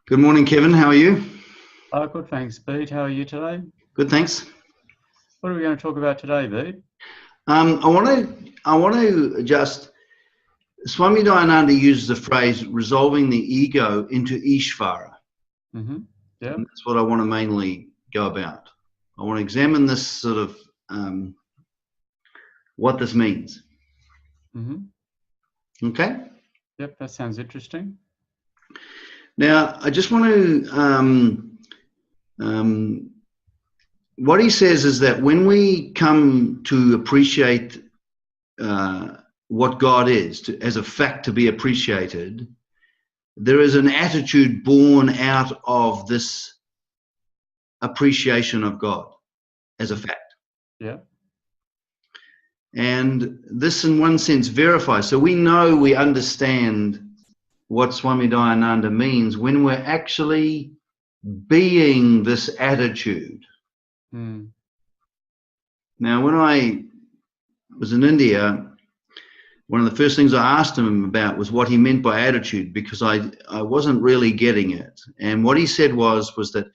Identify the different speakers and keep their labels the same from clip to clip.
Speaker 1: Good morning, Kevin. How are you?
Speaker 2: Good, thanks, Bede. How are you today?
Speaker 1: Good, thanks.
Speaker 2: What are we going to talk about today, Bede?
Speaker 1: I want to just, Swami Dayananda uses the phrase resolving the ego into Isvara.
Speaker 2: Mm-hmm. Yeah.
Speaker 1: And that's what I want to mainly go about. I want to examine this sort of, what this means.
Speaker 2: Mm-hmm.
Speaker 1: Okay?
Speaker 2: Yep, that sounds interesting.
Speaker 1: Now, I just want to, what he says is that when we come to appreciate what God is, as a fact to be appreciated, there is an attitude born out of this appreciation of God as a fact.
Speaker 2: Yeah.
Speaker 1: And this, in one sense, verifies. So we know, we understand what Swami Dayananda means when we're actually being this attitude.
Speaker 2: Mm.
Speaker 1: Now, when I was in India, one of the first things I asked him about was what he meant by attitude, because I wasn't really getting it. And what he said was that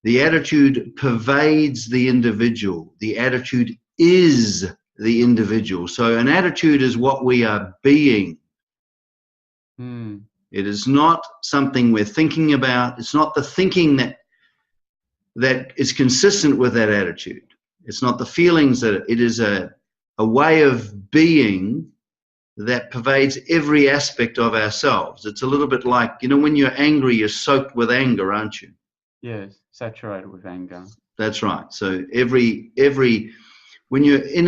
Speaker 1: the attitude pervades the individual. The attitude is the individual. So an attitude is what we are being.
Speaker 2: Mm.
Speaker 1: It is not something we're thinking about. It's not the thinking that is consistent with that attitude. It's not the feelings that it is a way of being that pervades every aspect of ourselves. It's a little bit like, you know, when you're angry, you're soaked with anger, aren't you?
Speaker 2: Yes, saturated with anger.
Speaker 1: That's right. So when you're in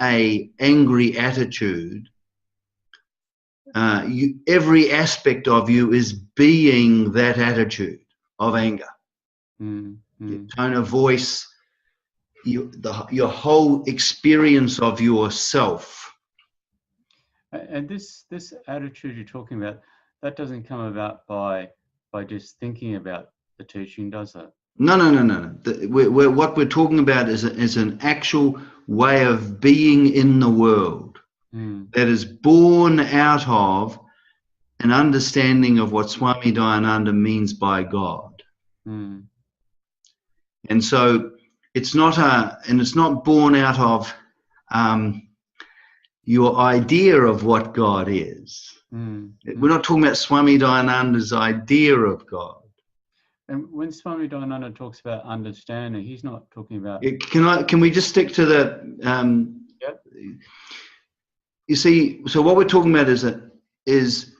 Speaker 1: a angry attitude, every aspect of you is being that attitude of anger.
Speaker 2: Mm. Mm.
Speaker 1: Your tone of voice, your whole experience of yourself.
Speaker 2: And this attitude you're talking about, that doesn't come about by just thinking about the teaching, does it?
Speaker 1: No. What we're talking about is an actual way of being in the world that is born out of an understanding of what Swami Dayananda means by God.
Speaker 2: Mm.
Speaker 1: And so it's not born out of your idea of what God is.
Speaker 2: Mm.
Speaker 1: We're not talking about Swami Dayananda's idea of God.
Speaker 2: And when Swami Dayananda talks about understanding, he's not talking about...
Speaker 1: Can we just stick to the...
Speaker 2: Yep.
Speaker 1: You see, so what we're talking about is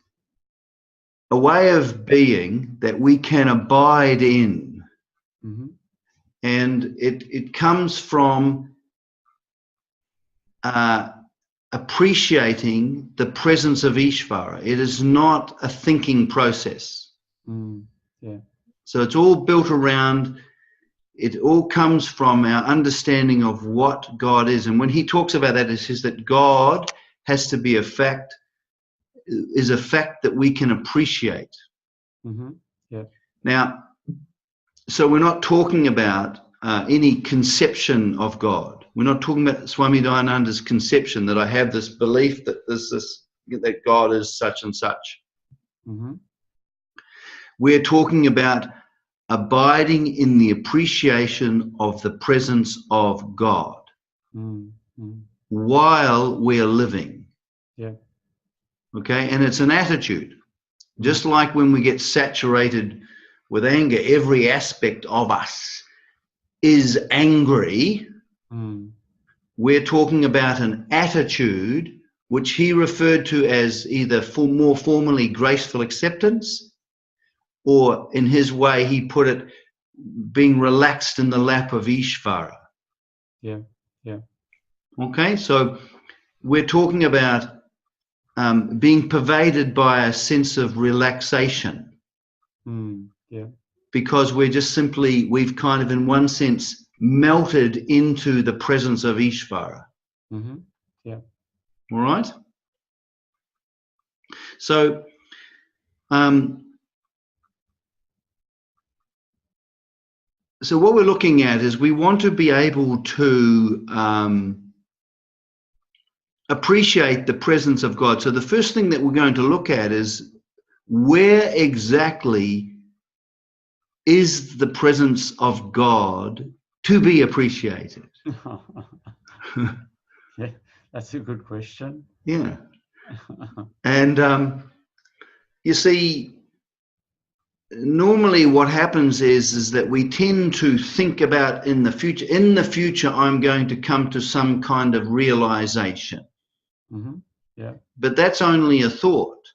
Speaker 1: a way of being that we can abide in.
Speaker 2: Mm-hmm.
Speaker 1: And it comes from appreciating the presence of Isvara. It is not a thinking process.
Speaker 2: Yeah.
Speaker 1: So it's all built around, it all comes from our understanding of what God is. And when he talks about that, it says that God has to be a fact that we can appreciate.
Speaker 2: Mm-hmm. Yeah.
Speaker 1: Now, so we're not talking about any conception of God. We're not talking about Swami Dayananda's conception that I have this belief that that God is such and such.
Speaker 2: Mm-hmm.
Speaker 1: We're talking about abiding in the appreciation of the presence of God while we're living.
Speaker 2: Yeah.
Speaker 1: Okay, and it's an attitude. Just like when we get saturated with anger, every aspect of us is angry. We're talking about an attitude which he referred to as either more formally graceful acceptance, or in his way he put it, being relaxed in the lap of Isvara.
Speaker 2: Yeah.
Speaker 1: Okay, so we're talking about being pervaded by a sense of relaxation.
Speaker 2: Yeah.
Speaker 1: Because we've kind of in one sense melted into the presence of Isvara.
Speaker 2: Mm-hmm. Yeah.
Speaker 1: All right? So so what we're looking at is we want to be able to appreciate the presence of God. So the first thing that we're going to look at is where exactly is the presence of God to be appreciated?
Speaker 2: Yeah, that's a good question.
Speaker 1: Yeah. And you see, normally what happens is that we tend to think about in the future I'm going to come to some kind of realization.
Speaker 2: Mm-hmm. Yeah.
Speaker 1: But that's only a thought.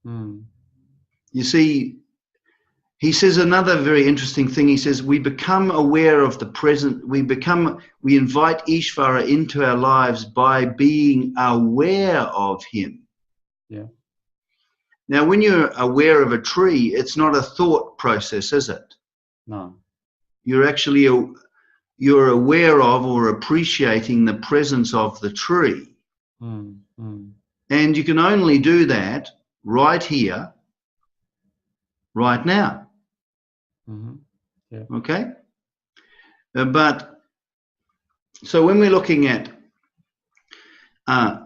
Speaker 2: Mm.
Speaker 1: You see, he says another very interesting thing. He says we become aware of the present. We invite Isvara into our lives by being aware of him.
Speaker 2: Yeah.
Speaker 1: Now, when you're aware of a tree, it's not a thought process, is it?
Speaker 2: No.
Speaker 1: You're actually you're aware of or appreciating the presence of the tree.
Speaker 2: Mm. Mm.
Speaker 1: And you can only do that right here, right now.
Speaker 2: Mm-hmm. Yeah.
Speaker 1: Okay? But so when we're looking at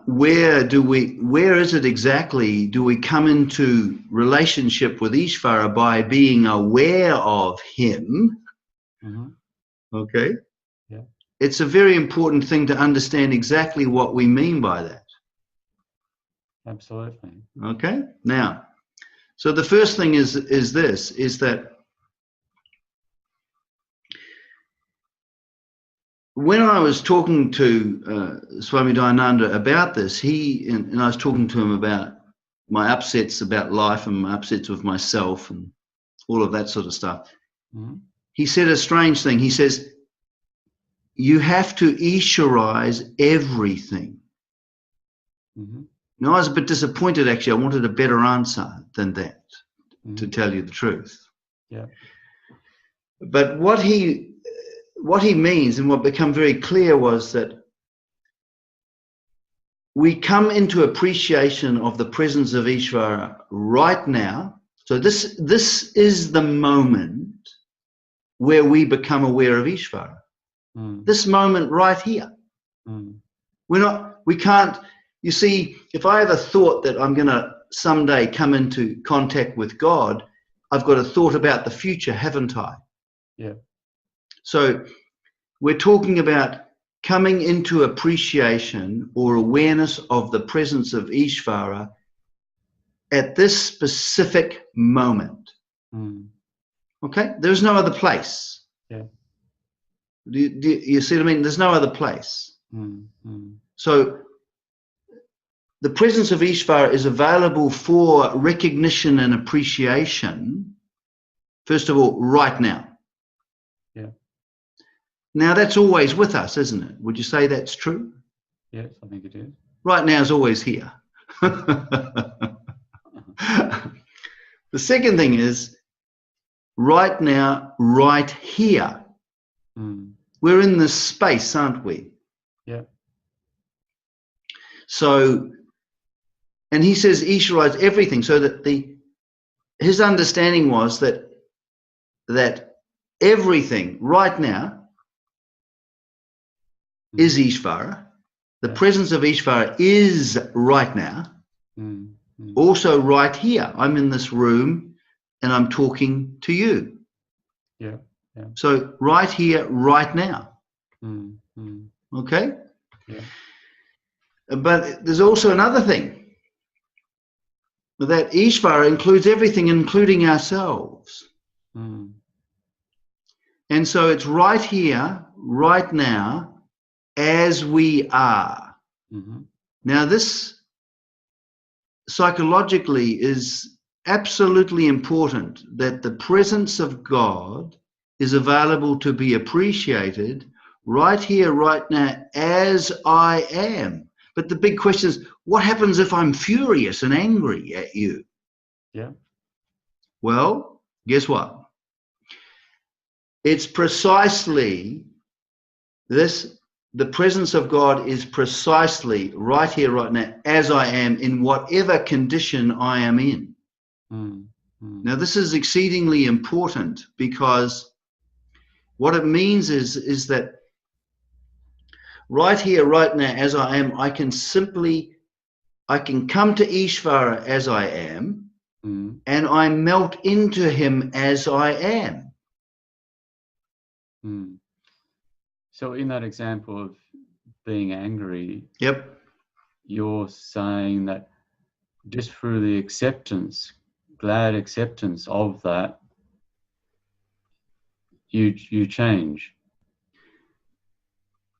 Speaker 1: where is it exactly do we come into relationship with Isvara by being aware of him?
Speaker 2: Mm-hmm.
Speaker 1: Okay?
Speaker 2: Yeah.
Speaker 1: It's a very important thing to understand exactly what we mean by that.
Speaker 2: Absolutely.
Speaker 1: Okay? Now, so the first thing is that when I was talking to Swami Dayananda about this, and I was talking to him about my upsets about life and my upsets with myself and all of that sort of stuff.
Speaker 2: Mm-hmm.
Speaker 1: He said a strange thing. He says, you have to Ishwarize everything.
Speaker 2: Mm-hmm.
Speaker 1: Now, I was a bit disappointed, actually. I wanted a better answer than that, to tell you the truth.
Speaker 2: Yeah.
Speaker 1: But what he means and what became very clear was that we come into appreciation of the presence of Isvara right now. So this is the moment where we become aware of Isvara.
Speaker 2: Mm.
Speaker 1: This moment right here.
Speaker 2: Mm.
Speaker 1: We can't, you see, if I have a thought that I'm going to someday come into contact with God, I've got a thought about the future, haven't I?
Speaker 2: Yeah.
Speaker 1: So we're talking about coming into appreciation or awareness of the presence of Isvara at this specific moment.
Speaker 2: Mm.
Speaker 1: Okay? There's no other place.
Speaker 2: Yeah.
Speaker 1: Do you see what I mean? There's no other place.
Speaker 2: Mm. Mm.
Speaker 1: So the presence of Isvara is available for recognition and appreciation, first of all, right now.
Speaker 2: Yeah.
Speaker 1: Now, that's always with us, isn't it? Would you say that's true?
Speaker 2: Yes, I think it is.
Speaker 1: Right now is always here. The second thing is, right now, right here.
Speaker 2: Mm.
Speaker 1: We're in this space, aren't we?
Speaker 2: Yeah.
Speaker 1: So, and he says Ishvara everything, so that his understanding was that everything right now is Isvara. The presence of Isvara is right now.
Speaker 2: Mm. Mm.
Speaker 1: Also right here. I'm in this room and I'm talking to you.
Speaker 2: Yeah. Yeah.
Speaker 1: So right here, right now.
Speaker 2: Mm. Mm.
Speaker 1: Okay?
Speaker 2: Yeah.
Speaker 1: But there's also another thing. That Isvara includes everything, including ourselves.
Speaker 2: Mm.
Speaker 1: And so it's right here, right now, as we are.
Speaker 2: Mm-hmm.
Speaker 1: Now, this psychologically is absolutely important, that the presence of God is available to be appreciated right here, right now, as I am. But the big question is, what happens if I'm furious and angry at you?
Speaker 2: Yeah.
Speaker 1: Well, guess what? It's precisely this. The presence of God is precisely right here, right now, as I am, in whatever condition I am in.
Speaker 2: Mm. Mm.
Speaker 1: Now, this is exceedingly important, because what it means is that right here, right now, as I am, I can come to Isvara as I am, and I melt into him as I am.
Speaker 2: So in that example of being angry,
Speaker 1: Yep.
Speaker 2: you're saying that just through the acceptance, glad acceptance of that, you change.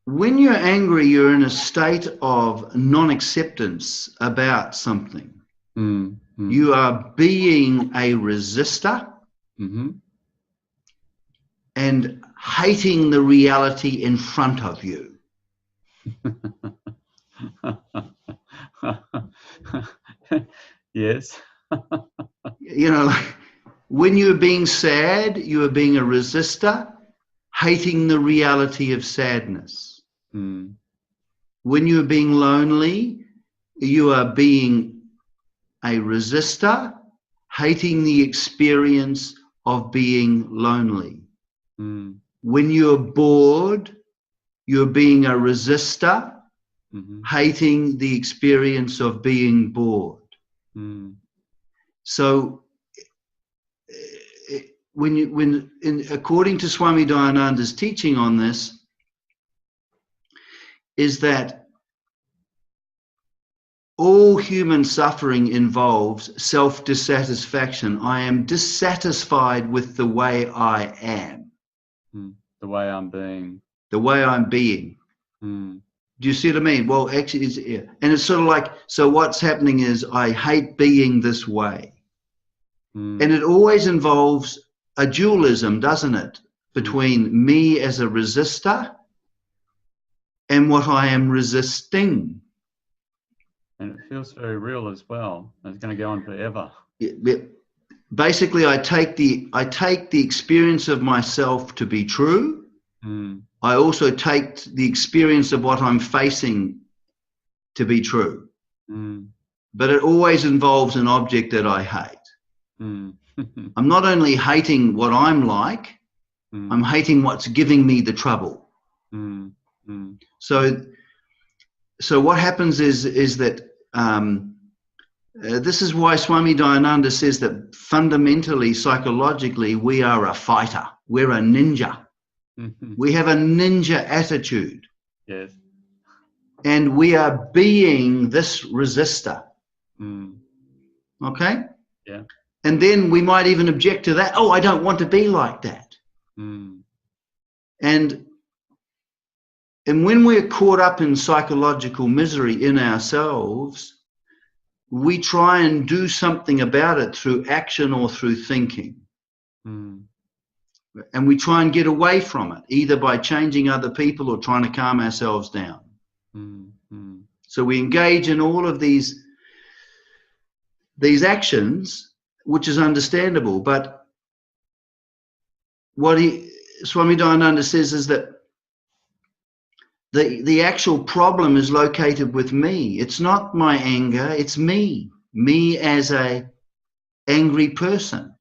Speaker 1: When you're angry, you're in a state of non-acceptance about something. You are being a resistor and hating the reality in front of you.
Speaker 2: Yes.
Speaker 1: You know, when you're being sad, you are being a resistor, hating the reality of sadness. When you're being lonely, you are being a resistor, hating the experience of being lonely. When you're bored, you're being a resistor, hating the experience of being bored. So, according to Swami Dayananda's teaching on this, is that all human suffering involves self-dissatisfaction. I am dissatisfied with the way I am.
Speaker 2: The way I'm being.
Speaker 1: The way I'm being. Do you see what I mean? Well, actually, and it's sort of like, so what's happening is I hate being this way. And it always involves a dualism, doesn't it? Between me as a resistor and what I am resisting.
Speaker 2: And it feels very real as well. It's going to go on forever.
Speaker 1: Basically, I take the experience of myself to be true. I also take the experience of what I'm facing to be true. But it always involves an object that I hate. I'm not only hating what I'm like, I'm hating what's giving me the trouble. So what happens is that this is why Swami Dayananda says that fundamentally, psychologically, we are a fighter. We're a ninja. We have a ninja attitude.
Speaker 2: Yes.
Speaker 1: And we are being this resistor. Okay?
Speaker 2: Yeah.
Speaker 1: And then we might even object to that. Oh, I don't want to be like that. And when we're caught up in psychological misery in ourselves, we try and do something about it through action or through thinking. And we try and get away from it, either by changing other people or trying to calm ourselves down. So we engage in all of these actions, which is understandable. But what Swami Dayananda says is that the actual problem is located with me. It's not my anger, it's me as a angry person.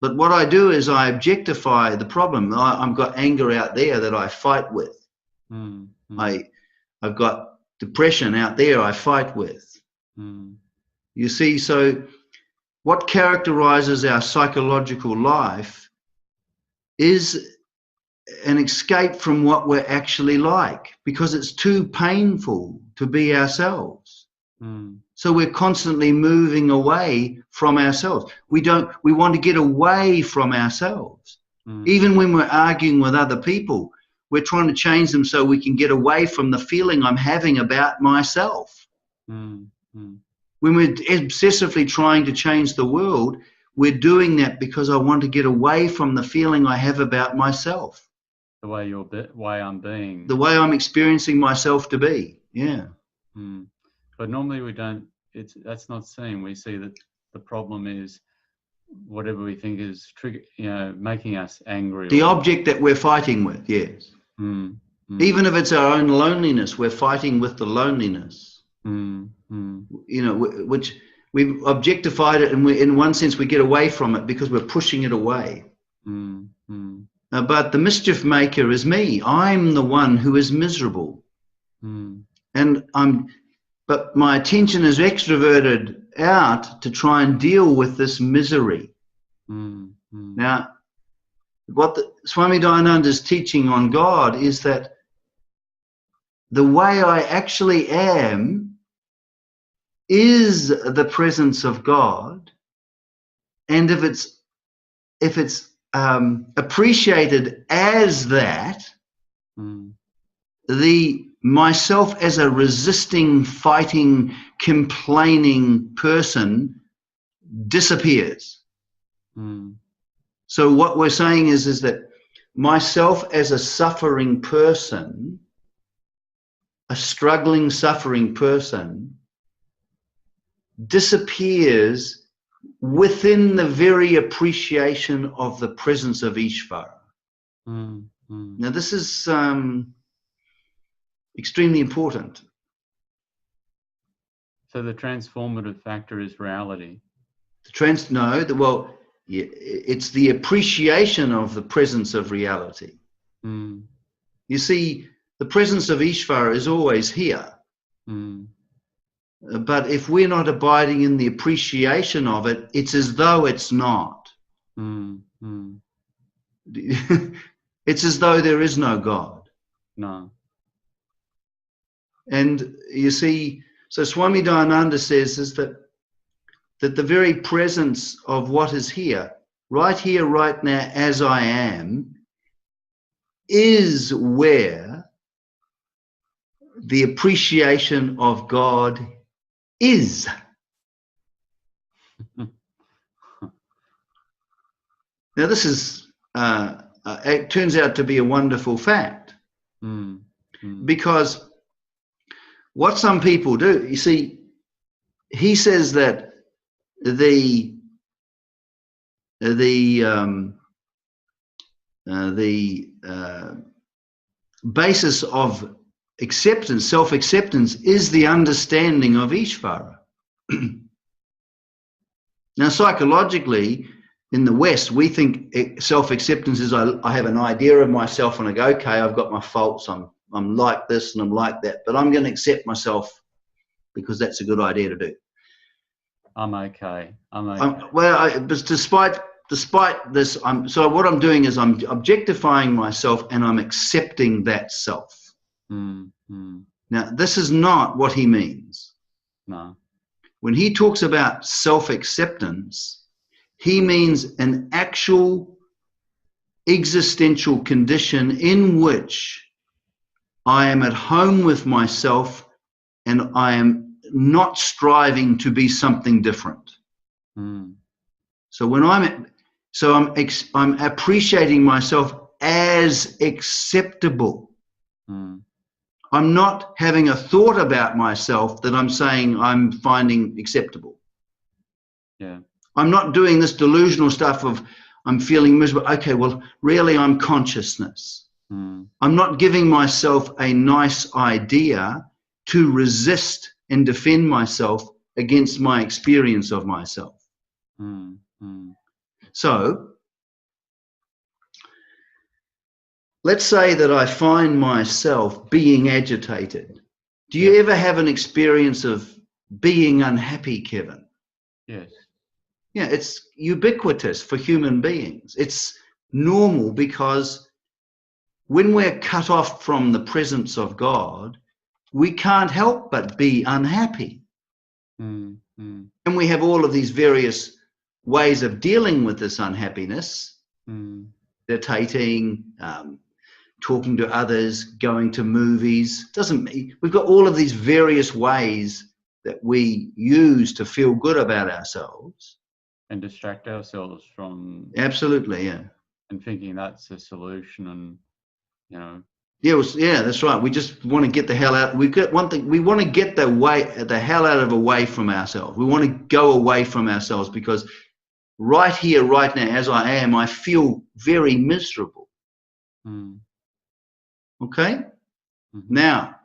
Speaker 1: But what I do is I objectify the problem. I've got anger out there that I fight with. I've got depression out there I fight with. You see, so what characterizes our psychological life is an escape from what we're actually like, because it's too painful to be ourselves. So we're constantly moving away from ourselves. We want to get away from ourselves. Even when we're arguing with other people, we're trying to change them so we can get away from the feeling I'm having about myself. When we're obsessively trying to change the world, we're doing that because I want to get away from the feeling I have about myself.
Speaker 2: The way I'm being.
Speaker 1: The way I'm experiencing myself to be. Yeah.
Speaker 2: But normally we don't, that's not seen. We see that the problem is whatever we think is making us angry.
Speaker 1: The object that we're fighting with, yes. Even if it's our own loneliness, we're fighting with the loneliness. Which we've objectified it, and in one sense we get away from it because we're pushing it away. But the mischief maker is me. I'm the one who is miserable. And but my attention is extroverted out to try and deal with this misery. Now, what Swami Dayananda is teaching on God is that the way I actually am is the presence of God, and if it's appreciated as that, the myself as a resisting, fighting, complaining person disappears. So what we're saying is that myself as a suffering person, a struggling, suffering person, disappears within the very appreciation of the presence of Isvara. Now this is extremely important.
Speaker 2: So the transformative factor is reality.
Speaker 1: It's the appreciation of the presence of reality. You see, the presence of Isvara is always here. But if we're not abiding in the appreciation of it, it's as though it's not. It's as though there is no God.
Speaker 2: No.
Speaker 1: And you see, so Swami Dayananda says is that the very presence of what is here, right now, as I am, is where the appreciation of God is. Now this is, it turns out to be a wonderful fact. Because what some people do, you see, he says that the basis of acceptance, self-acceptance, is the understanding of Isvara. Now, psychologically, in the West, we think self-acceptance is I have an idea of myself and I go, okay, I've got my faults, I'm like this and I'm like that, but I'm going to accept myself because that's a good idea to do.
Speaker 2: I'm okay.
Speaker 1: But despite this, so what I'm doing is I'm objectifying myself and I'm accepting that self. Now, this is not what he means.
Speaker 2: No.
Speaker 1: When he talks about self-acceptance, he means an actual existential condition in which I am at home with myself and I am not striving to be something different. So when I'm appreciating myself as acceptable. I'm not having a thought about myself that I'm saying I'm finding acceptable.
Speaker 2: Yeah.
Speaker 1: I'm not doing this delusional stuff of I'm feeling miserable. Okay, well, really I'm consciousness. I'm not giving myself a nice idea to resist and defend myself against my experience of myself. So let's say that I find myself being agitated. Do you ever have an experience of being unhappy, Kevin?
Speaker 2: Yes.
Speaker 1: Yeah, it's ubiquitous for human beings. It's normal because when we're cut off from the presence of God, we can't help but be unhappy. And we have all of these various ways of dealing with this unhappiness, meditating, talking to others, going to movies. We've got all of these various ways that we use to feel good about ourselves.
Speaker 2: And distract ourselves from...
Speaker 1: Absolutely, yeah.
Speaker 2: And thinking that's a solution and, you know...
Speaker 1: Yeah, that's right. We just want to get the hell out. We've got one thing. We want to get the hell out of away from ourselves. We want to go away from ourselves because right here, right now, as I am, I feel very miserable. Okay? Now,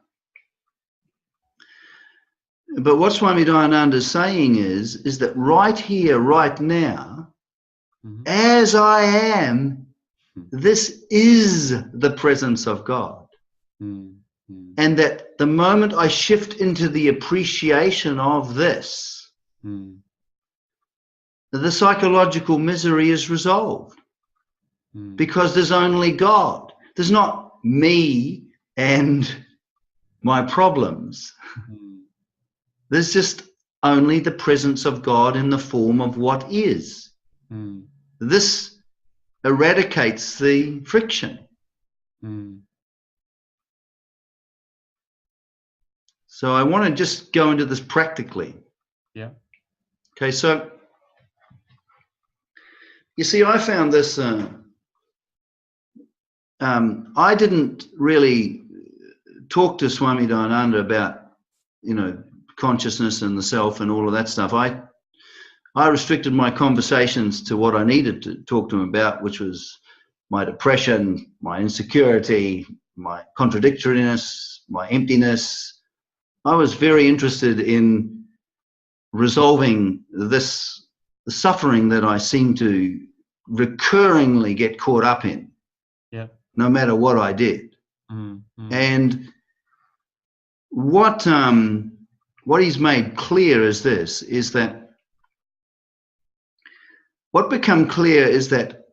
Speaker 1: but what Swami Dayananda is saying is that right here, right now, as I am, this is the presence of God. And that the moment I shift into the appreciation of this, the psychological misery is resolved. Because there's only God. There's not me and my problems. There's just only the presence of God in the form of what is. This eradicates the friction. So I want to just go into this practically.
Speaker 2: Yeah.
Speaker 1: Okay, so you see, I found this. I didn't really talk to Swami Dayananda about, consciousness and the self and all of that stuff. I restricted my conversations to what I needed to talk to him about, which was my depression, my insecurity, my contradictoriness, my emptiness. I was very interested in resolving the suffering that I seem to recurringly get caught up in.
Speaker 2: Yeah.
Speaker 1: No matter what I did. And what he's made clear is this, is that what become clear is that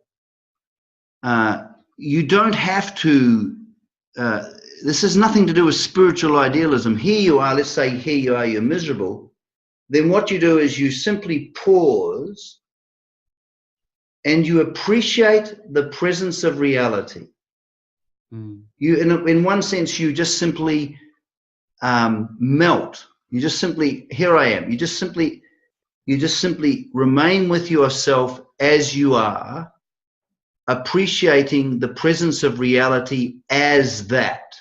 Speaker 1: you don't have to, this has nothing to do with spiritual idealism. Here you are, let's say here you are, you're miserable. Then what you do is you simply pause and you appreciate the presence of reality. You, in one sense, you just simply melt. You just simply, here I am. You just simply remain with yourself as you are, appreciating the presence of reality as that.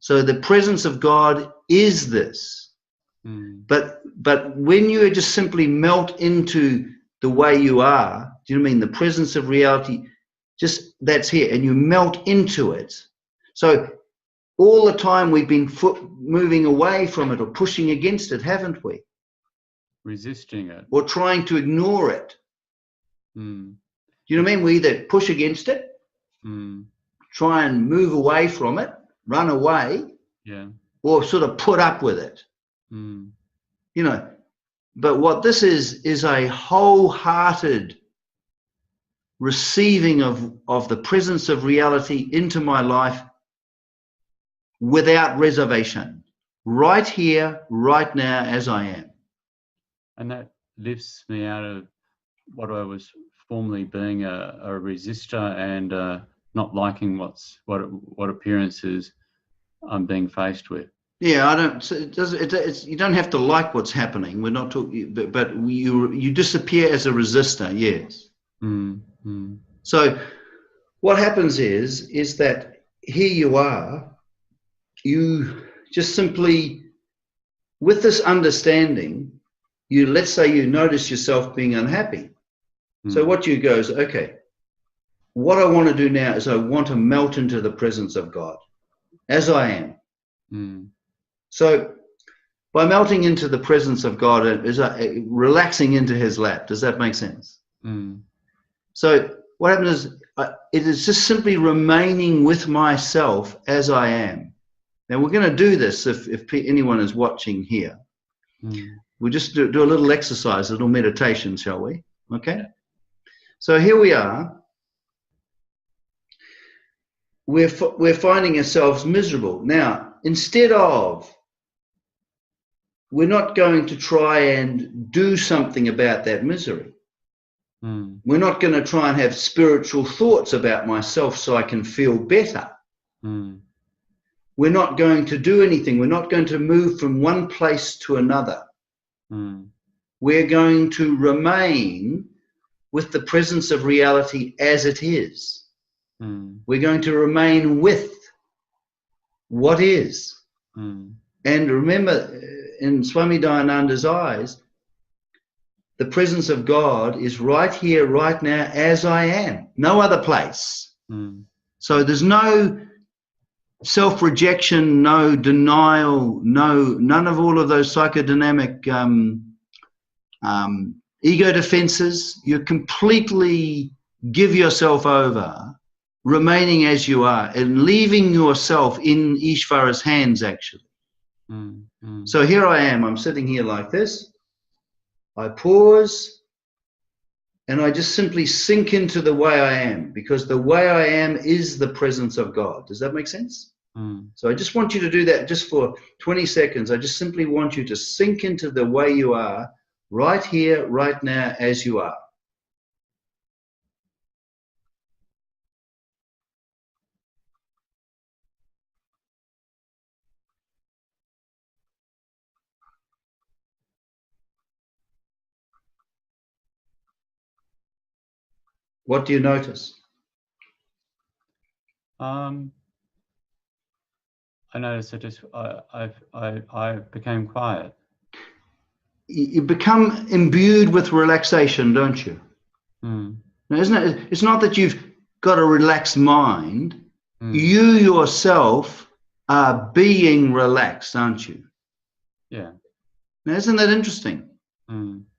Speaker 1: So the presence of God is this. But when you just simply melt into the way you are, do you know what I mean? The presence of reality, just that's here, and you melt into it. So all the time we've been moving away from it or pushing against it, haven't we?
Speaker 2: Resisting it.
Speaker 1: Or trying to ignore it. Do you know what I mean? We either push against it, try and move away from it, run away, or sort of put up with it. But what this is a wholehearted receiving of the presence of reality into my life without reservation, right here, right now, as I am.
Speaker 2: And that lifts me out of what I was formerly being a resistor and not liking what appearances I'm being faced with.
Speaker 1: Yeah, I don't. You don't have to like what's happening. We're not talking, but you disappear as a resistor. Yes. So what happens is that here you are. You just simply, with this understanding, let's say you notice yourself being unhappy. So what you go is, okay, what I want to do now is I want to melt into the presence of God as I am. So by melting into the presence of God, is relaxing into his lap. Does that make sense? So what happens is it is just simply remaining with myself as I am. Now we're going to do this if anyone is watching here. We'll just do a little exercise, a little meditation, shall we? Okay? So here we are. We're finding ourselves miserable. Now, instead of, we're not going to try and do something about that misery. We're not going to try and have spiritual thoughts about myself so I can feel better. We're not going to do anything. We're not going to move from one place to another. We're going to remain with the presence of reality as it is. We're going to remain with what is. And remember, in Swami Dayananda's eyes, the presence of God is right here, right now, as I am. No other place. So there's no self-rejection, no denial, none of all of those psychodynamic ego defenses. You completely give yourself over remaining as you are and leaving yourself in Isvara's hands, actually. So here I am. I'm sitting here like this. I pause and I just simply sink into the way I am, because the way I am is the presence of God. Does that make sense? So I just want you to do that just for 20 seconds. I just simply want you to sink into the way you are, right here, right now, as you are. What do you notice?
Speaker 2: I noticed I became quiet.
Speaker 1: You become imbued with relaxation, don't you? Now, isn't it? It's not that you've got a relaxed mind. You yourself are being relaxed, aren't you?
Speaker 2: Yeah.
Speaker 1: Now, isn't that interesting?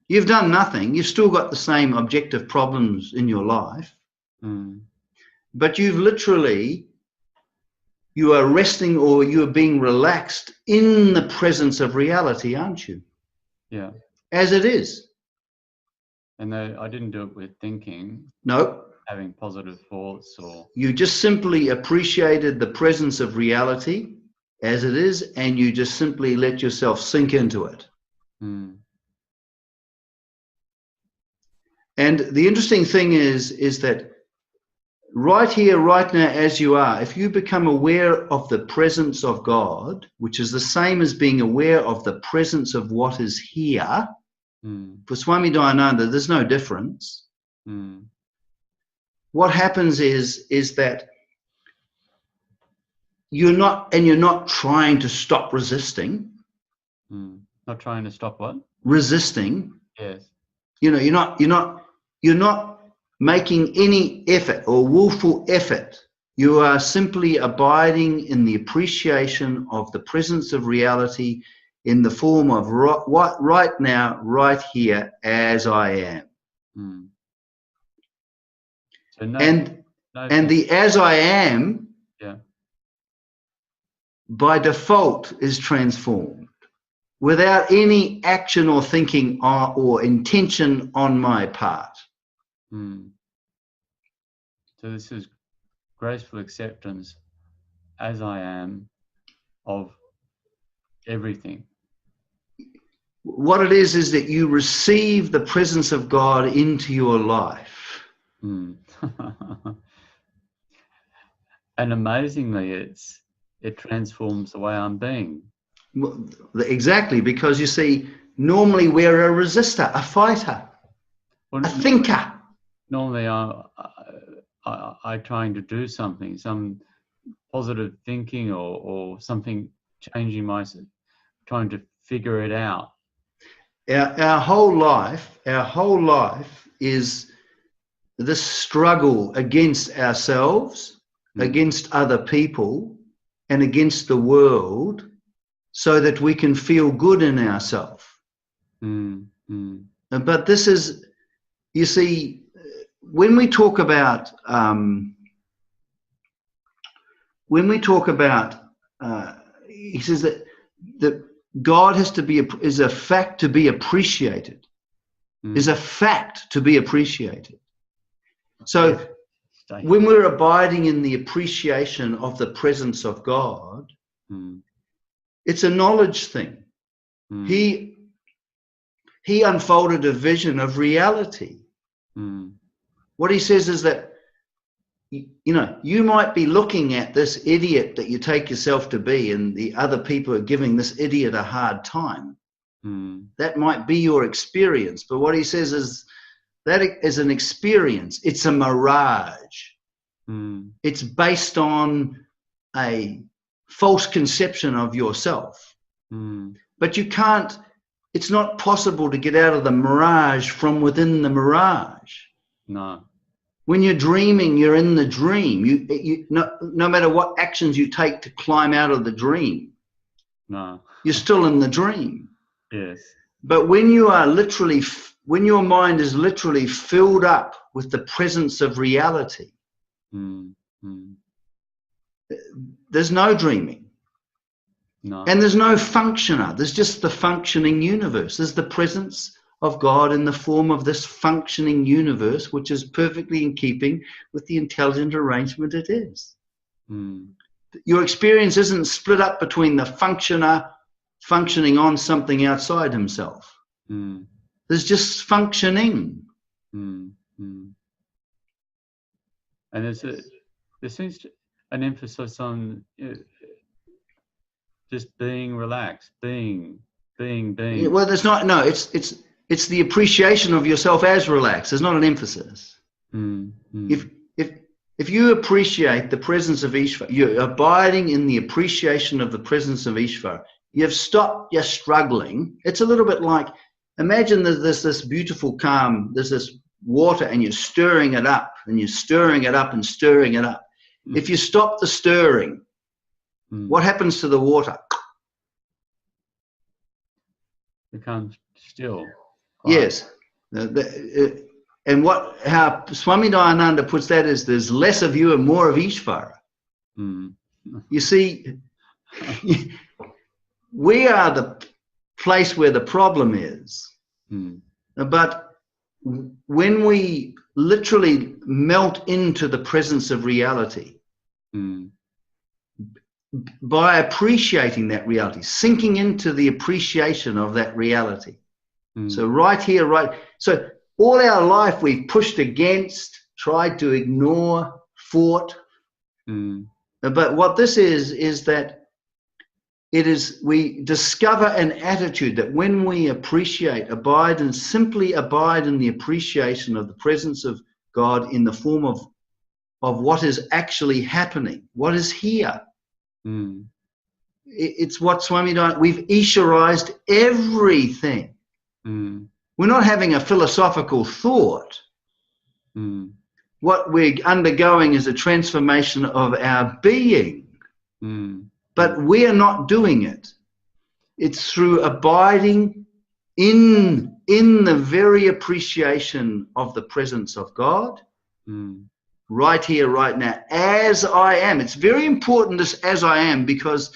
Speaker 1: You've done nothing. You've still got the same objective problems in your life. But you've literally, you are resting, or you are being relaxed in the presence of reality, aren't you?
Speaker 2: Yeah.
Speaker 1: As it is.
Speaker 2: And I didn't do it with thinking.
Speaker 1: No.
Speaker 2: Having positive thoughts, or...
Speaker 1: You just simply appreciated the presence of reality as it is, and you just simply let yourself sink into it. And the interesting thing is that right here, right now, as you are, if you become aware of the presence of God, which is the same as being aware of the presence of what is here, for Swami Dayananda, there's no difference. What happens is that you're not trying to stop resisting.
Speaker 2: Not trying to stop what?
Speaker 1: Resisting.
Speaker 2: Yes.
Speaker 1: You know, you're not making any effort or willful effort. You are simply abiding in the appreciation of the presence of reality in the form of right now, right here, as I am.
Speaker 2: So
Speaker 1: and the as I am, by default, is transformed without any action or thinking or intention on my part.
Speaker 2: So this is graceful acceptance as I am of everything.
Speaker 1: What it is that you receive the presence of God into your life.
Speaker 2: And amazingly, it transforms the way I'm being.
Speaker 1: Exactly, because you see, normally we're a resistor, a fighter, a thinker.
Speaker 2: Normally I trying to do something, some positive thinking or something, changing trying to figure it out.
Speaker 1: Our whole life is this struggle against ourselves, against other people, and against the world, so that we can feel good in ourselves. But this is, you see, when we talk about he says that God is a fact to be appreciated. Is a fact to be appreciated. So when we're abiding in the appreciation of the presence of God, it's a knowledge thing. He unfolded a vision of reality. What he says is that, you know, you might be looking at this idiot that you take yourself to be, and the other people are giving this idiot a hard time. That might be your experience. But what he says is that is an experience. It's a mirage. It's based on a false conception of yourself. But you can't, it's not possible to get out of the mirage from within the mirage.
Speaker 2: No.
Speaker 1: When you're dreaming, you're in the dream. No matter what actions you take to climb out of the dream, you're still in the dream.
Speaker 2: Yes.
Speaker 1: But when you are literally, when your mind is literally filled up with the presence of reality, There's no dreaming.
Speaker 2: No.
Speaker 1: And there's no functioner. There's just the functioning universe. There's the presence of God in the form of this functioning universe, which is perfectly in keeping with the intelligent arrangement it is. Your experience isn't split up between the functioner functioning on something outside himself. There's just functioning.
Speaker 2: And there seems an emphasis on just being relaxed, being.
Speaker 1: Well, there's not. No, it's the appreciation of yourself as relaxed. There's not an emphasis. If you appreciate the presence of Isvara, you're abiding in the appreciation of the presence of Isvara. You've stopped your struggling. It's a little bit like, imagine there's this beautiful calm, there's this water, and you're stirring it up, and you're stirring it up and stirring it up. If you stop the stirring, what happens to the water?
Speaker 2: Becomes still.
Speaker 1: Yes. And how Swami Dayananda puts that is, there's less of you and more of Isvara. You see, we are the place where the problem is. But when we literally melt into the presence of reality, by appreciating that reality, sinking into the appreciation of that reality. So right here, right. So all our life we've pushed against, tried to ignore, fought. But what this is that we discover an attitude that when we appreciate, simply abide in the appreciation of the presence of God in the form of what is actually happening, what is here. It's what Swami Dayananda, we've Isharized everything. We're not having a philosophical thought. What we're undergoing is a transformation of our being. But we are not doing it. It's through abiding in the very appreciation of the presence of God. Right here, right now, as I am. It's very important, this as I am, because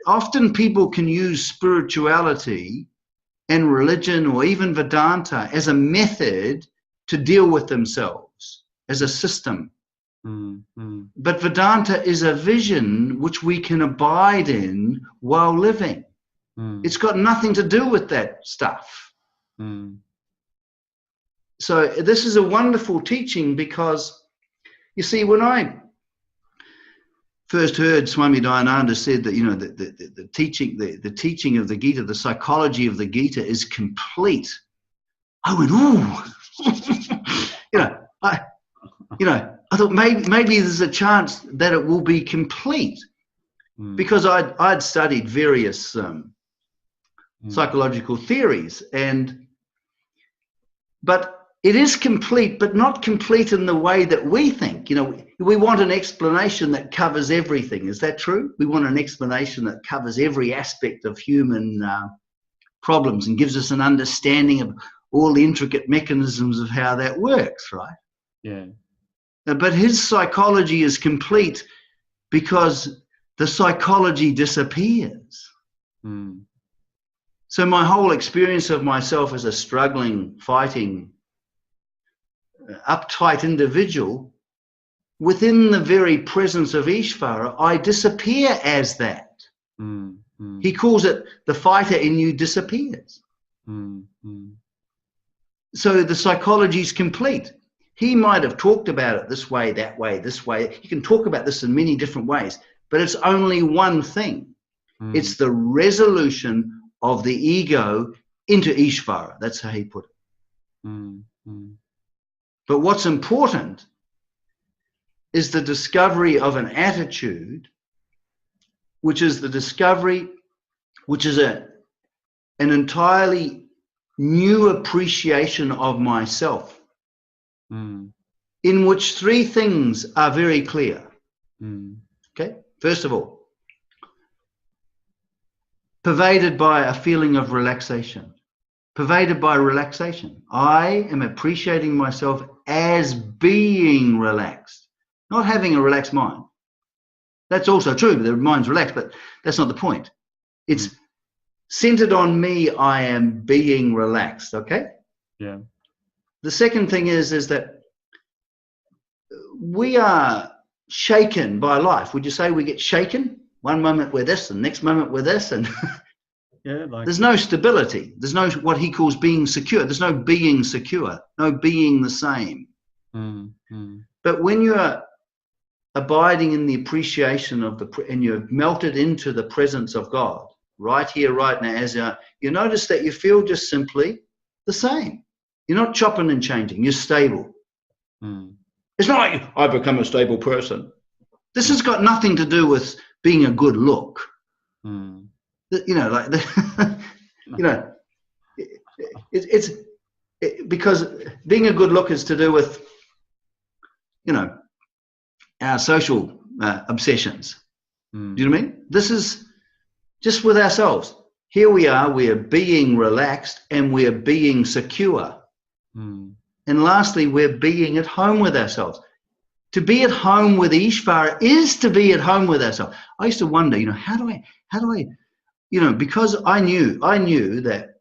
Speaker 1: often people can use spirituality and religion or even Vedanta as a method to deal with themselves, as a system. But Vedanta is a vision which we can abide in while living. It's got nothing to do with that stuff. So this is a wonderful teaching because, you see, when I first heard Swami Dayananda said that, the teaching of the Gita, the psychology of the Gita is complete, I went, I thought maybe there's a chance that it will be complete, because I'd studied various psychological theories, but it is complete, but not complete in the way that we think. We want an explanation that covers everything. Is that true? We want an explanation that covers every aspect of human problems and gives us an understanding of all the intricate mechanisms of how that works, right?
Speaker 2: Yeah.
Speaker 1: But his psychology is complete because the psychology disappears. So my whole experience of myself as a struggling, fighting, uptight individual, within the very presence of Isvara, I disappear as that. He calls it the fighter in you disappears. So the psychology is complete. He might have talked about it this way, that way, this way. He can talk about this in many different ways, but it's only one thing. It's the resolution of the ego into Isvara. That's how he put it. But what's important is the discovery of an attitude, which is the discovery, which is an entirely new appreciation of myself, in which three things are very clear. Okay, first of all, pervaded by a feeling of relaxation. Pervaded by relaxation. I am appreciating myself as being relaxed. not having a relaxed mind. That's also true, the mind's relaxed, but that's not the point. It's centered on me, I am being relaxed, okay?
Speaker 2: Yeah.
Speaker 1: The second thing is that we are shaken by life. Would you say we get shaken? One moment we're this, and the next moment we're this, and
Speaker 2: Yeah, like
Speaker 1: there's no stability. There's no what he calls being secure. There's no being secure, no being the same. But when you're abiding in the appreciation of and you're melted into the presence of God, right here, right now, as you notice that you feel just simply the same. You're not chopping and changing. You're stable. It's not like I become a stable person. This has got nothing to do with being a good look. You know, like you know, it's because being a good look is to do with, you know, our social obsessions. Do you know what I mean? This is just with ourselves. Here we are being relaxed and we're being secure. And lastly, we're being at home with ourselves. To be at home with Isvara is to be at home with ourselves. I used to wonder, you know, how do I, you know, because I knew that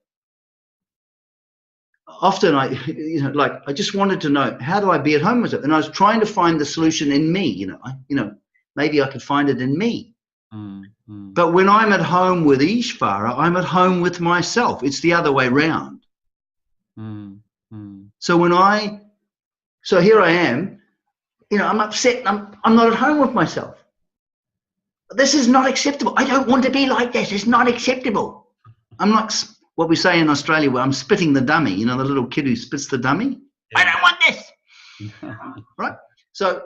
Speaker 1: often you know, like I just wanted to know, how do I be at home with it? And I was trying to find the solution in me, you know, maybe I could find it in me. But when I'm at home with Isvara, I'm at home with myself. It's the other way round. So here I am, you know, I'm upset. I'm not at home with myself. This is not acceptable. I don't want to be like this. It's not acceptable. I'm like what we say in Australia, where I'm spitting the dummy. You know, the little kid who spits the dummy. Yeah. I don't want this. Right. So,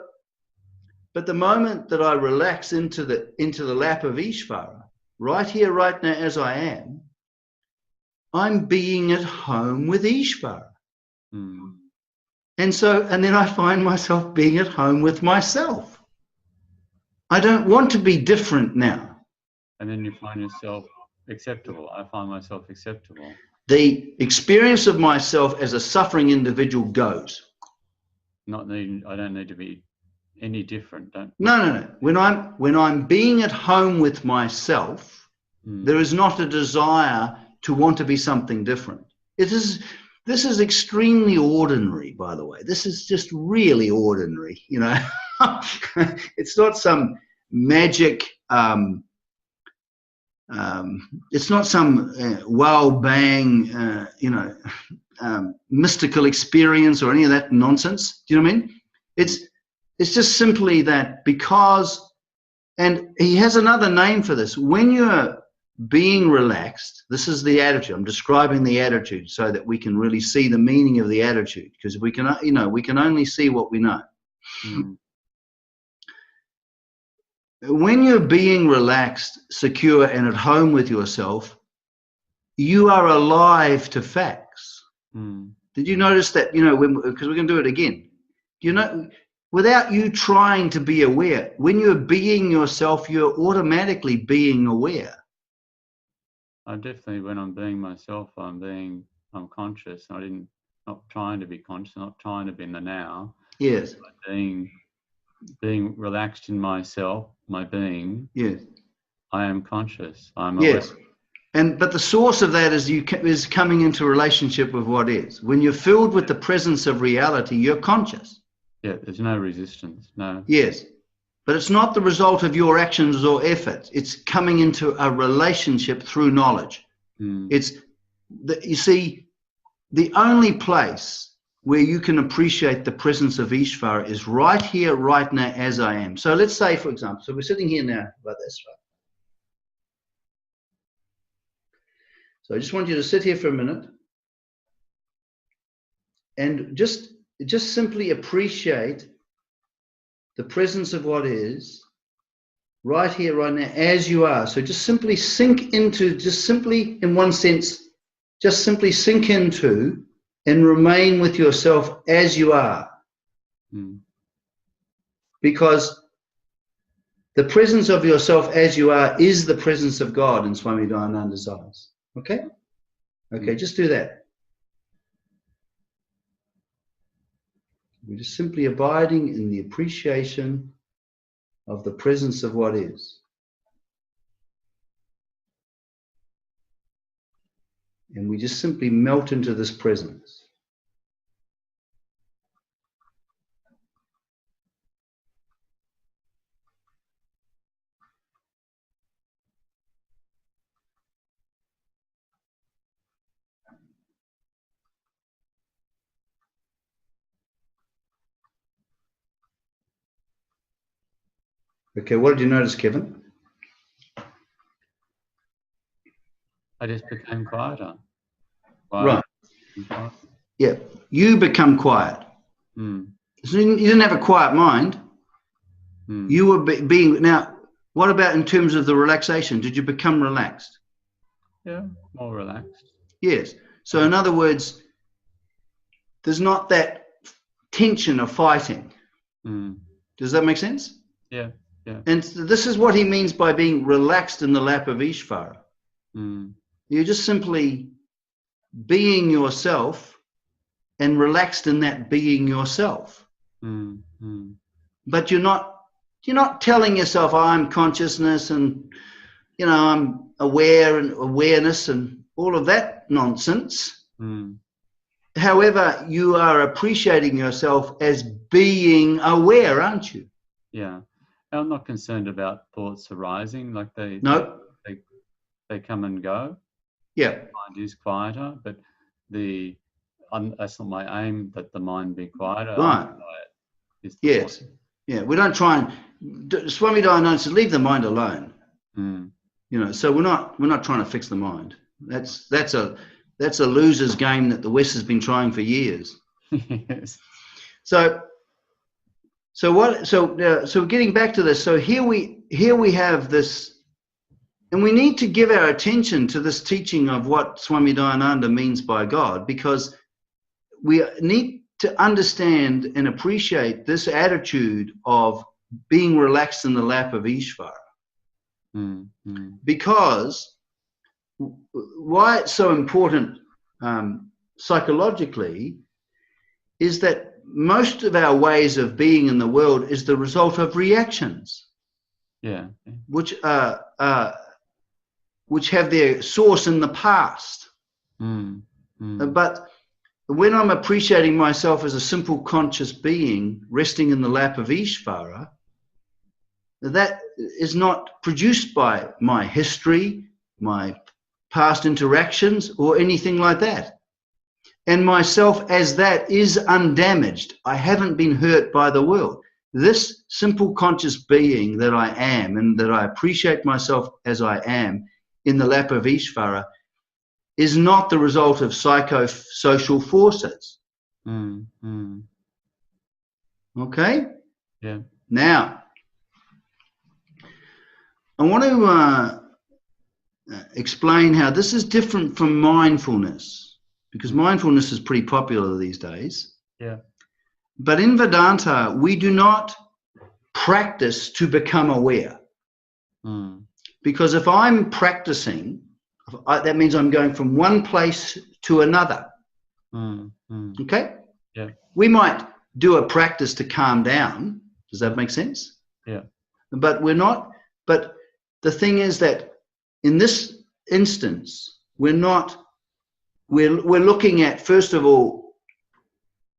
Speaker 1: but the moment that I relax into the lap of Isvara, right here, right now, as I am, I'm being at home with Isvara. And then I find myself being at home with myself. I don't want to be different now.
Speaker 2: And then you find yourself acceptable. I find myself acceptable.
Speaker 1: The experience of myself as a suffering individual goes.
Speaker 2: I don't need to be any different.
Speaker 1: No. When I'm being at home with myself, there is not a desire to want to be something different. This is extremely ordinary, by the way. This is just really ordinary, you know. It's not some magic, it's not some wow bang, you know, mystical experience or any of that nonsense. Do you know what I mean? It's just simply that because, and he has another name for this, when you're being relaxed, this is the attitude. I'm describing the attitude so that we can really see the meaning of the attitude, because we can, you know, we can only see what we know. When you're being relaxed, secure, and at home with yourself, you are alive to facts. Did you notice that? You know, because we're going to do it again. You know, without you trying to be aware, when you're being yourself, you're automatically being aware.
Speaker 2: I definitely, when I'm being myself, I'm conscious. Not trying to be conscious, not trying to be in the now.
Speaker 1: Yes.
Speaker 2: Being relaxed in myself, my being.
Speaker 1: Yes.
Speaker 2: I am conscious. I'm aware.
Speaker 1: Yes. But the source of that is coming into relationship with what is. When you're filled with the presence of reality, you're conscious. Yeah,
Speaker 2: there's no resistance. No.
Speaker 1: Yes. But it's not the result of your actions or efforts. It's coming into a relationship through knowledge. You see, the only place where you can appreciate the presence of Isvara is right here, right now, as I am. So let's say, for example, so we're sitting here now like this, right? So I just want you to sit here for a minute and just simply appreciate the presence of what is right here, right now, as you are. So just simply sink into, in one sense, just simply sink into and remain with yourself as you are. Because the presence of yourself as you are is the presence of God in Swami Dayananda's eyes. Okay? Okay, just do that. We're just simply abiding in the appreciation of the presence of what is. And we just simply melt into this presence. Okay, what did you notice, Kevin?
Speaker 2: I just became quieter.
Speaker 1: Right.
Speaker 2: Quiet.
Speaker 1: Yeah, you become quiet. So you didn't have a quiet mind. You were being... Now, what about in terms of the relaxation? Did you become relaxed?
Speaker 2: Yeah, more relaxed.
Speaker 1: Yes. So in other words, there's not that tension of fighting. Does that make sense?
Speaker 2: Yeah, yeah.
Speaker 1: And this is what he means by being relaxed in the lap of Isvara. You're just simply being yourself and relaxed in that being yourself. But you're not telling yourself, I'm consciousness and, you know, I'm aware and awareness and all of that nonsense. However, you are appreciating yourself as being aware, aren't you?
Speaker 2: Yeah. I'm not concerned about thoughts arising, like they come and go.
Speaker 1: Yeah.
Speaker 2: The mind is quieter, but that's not my aim, that the mind be quieter.
Speaker 1: Right. Yes. Point. Yeah. We don't try and... Swami Dayananda said, leave the mind alone. You know, so we're not trying to fix the mind. That's a loser's game that the West has been trying for years.
Speaker 2: Yes.
Speaker 1: So getting back to this, so here we have this, and we need to give our attention to this teaching of what Swami Dayananda means by God, because we need to understand and appreciate this attitude of being relaxed in the lap of Isvara. Because why it's so important psychologically is that most of our ways of being in the world is the result of reactions, which have their source in the past. But when I'm appreciating myself as a simple conscious being resting in the lap of Isvara, that is not produced by my history, my past interactions, or anything like that. And myself as that is undamaged. I haven't been hurt by the world. This simple conscious being that I am, and that I appreciate myself as I am in the lap of Isvara, is not the result of psychosocial forces. Okay?
Speaker 2: Yeah.
Speaker 1: Now, I want to explain how this is different from mindfulness, because mindfulness is pretty popular these days.
Speaker 2: Yeah.
Speaker 1: But in Vedanta, we do not practice to become aware. Because if I'm practicing, that means I'm going from one place to another. Okay?
Speaker 2: Yeah.
Speaker 1: We might do a practice to calm down. Does that make sense?
Speaker 2: Yeah.
Speaker 1: But we're not. But the thing is that in this instance, we're looking at, first of all,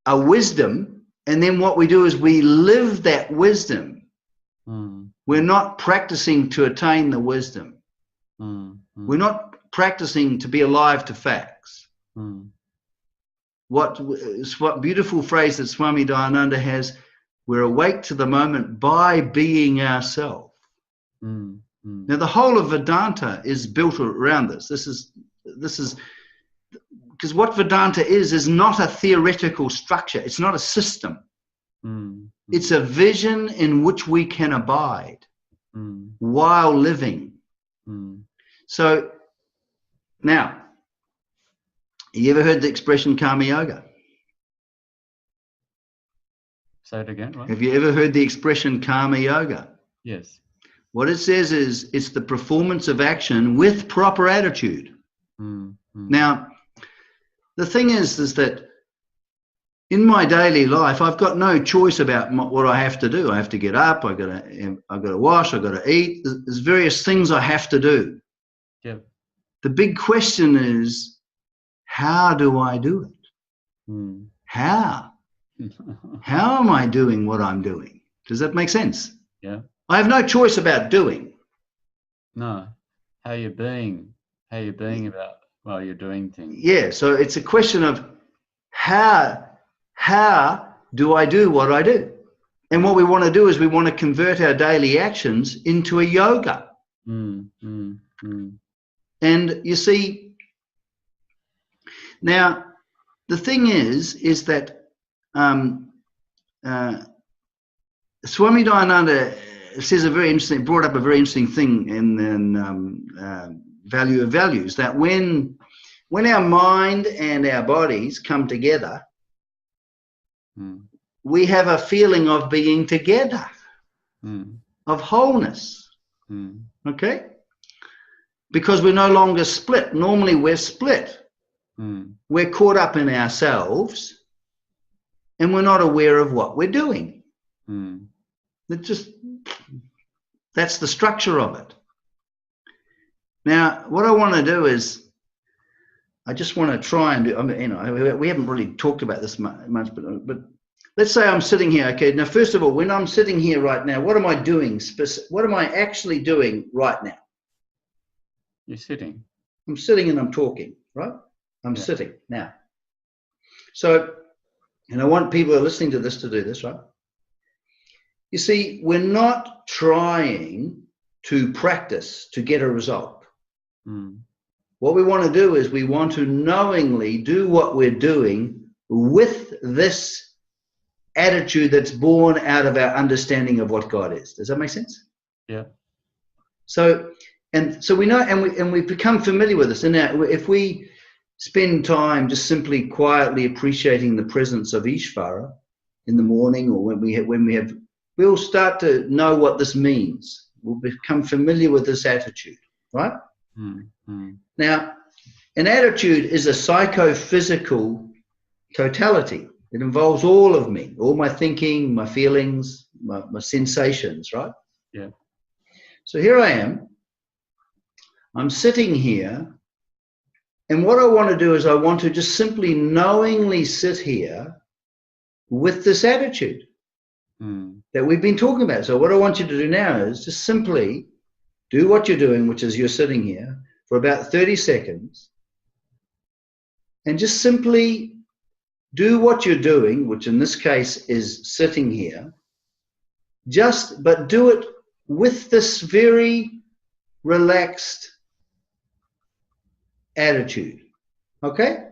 Speaker 1: a wisdom, and then what we do is we live that wisdom. We're not practicing to attain the wisdom. We're not practicing to be alive to facts. What beautiful phrase that Swami Dayananda has, we're awake to the moment by being ourselves. Now, the whole of Vedanta is built around this. This is because what Vedanta is not a theoretical structure. It's not a system. It's a vision in which we can abide while living. So now, you ever heard the expression karma yoga?
Speaker 2: Say it again. Right?
Speaker 1: Have you ever heard the expression karma yoga?
Speaker 2: Yes.
Speaker 1: What it says is it's the performance of action with proper attitude. Now, the thing is that in my daily life, I've got no choice about what I have to do. I have to get up. I've got to wash. I've got to eat. There's various things I have to do.
Speaker 2: Yeah.
Speaker 1: The big question is, how do I do it? How? How am I doing what I'm doing? Does that make sense?
Speaker 2: Yeah.
Speaker 1: I have no choice about doing.
Speaker 2: No. How you being about while you're doing things.
Speaker 1: Yeah. So it's a question of how do I do what I do? And what we want to do is we want to convert our daily actions into a yoga. And you see, now the thing is that Swami Dayananda says brought up a very interesting thing in Value of Values, that when our mind and our bodies come together, we have a feeling of being together, of wholeness. Okay? Because we're no longer split. Normally we're split. We're caught up in ourselves and we're not aware of what we're doing. That's the structure of it. Now, what I want to do is, I just want to try and do, we haven't really talked about this much, but let's say I'm sitting here. Okay, now, first of all, when I'm sitting here right now, what am I doing? What am I actually doing right now?
Speaker 2: You're sitting.
Speaker 1: I'm sitting and I'm talking, right? I'm sitting now. So, and I want people who are listening to this to do this, right? You see, we're not trying to practice to get a result. What we want to do is we want to knowingly do what we're doing with this attitude that's born out of our understanding of what God is. Does that make sense?
Speaker 2: Yeah.
Speaker 1: So we know, and we become familiar with this. And now, if we spend time just simply quietly appreciating the presence of Isvara in the morning, or we'll start to know what this means. We'll become familiar with this attitude, right? Now, an attitude is a psychophysical totality. It involves all of me, all my thinking, my feelings, my sensations, right?
Speaker 2: Yeah.
Speaker 1: So here I am. I'm sitting here. And what I want to do is I want to just simply knowingly sit here with this attitude that we've been talking about. So what I want you to do now is just simply do what you're doing, which is you're sitting here for about 30 seconds, and just simply do what you're doing, which in this case is sitting here, but do it with this very relaxed attitude, okay?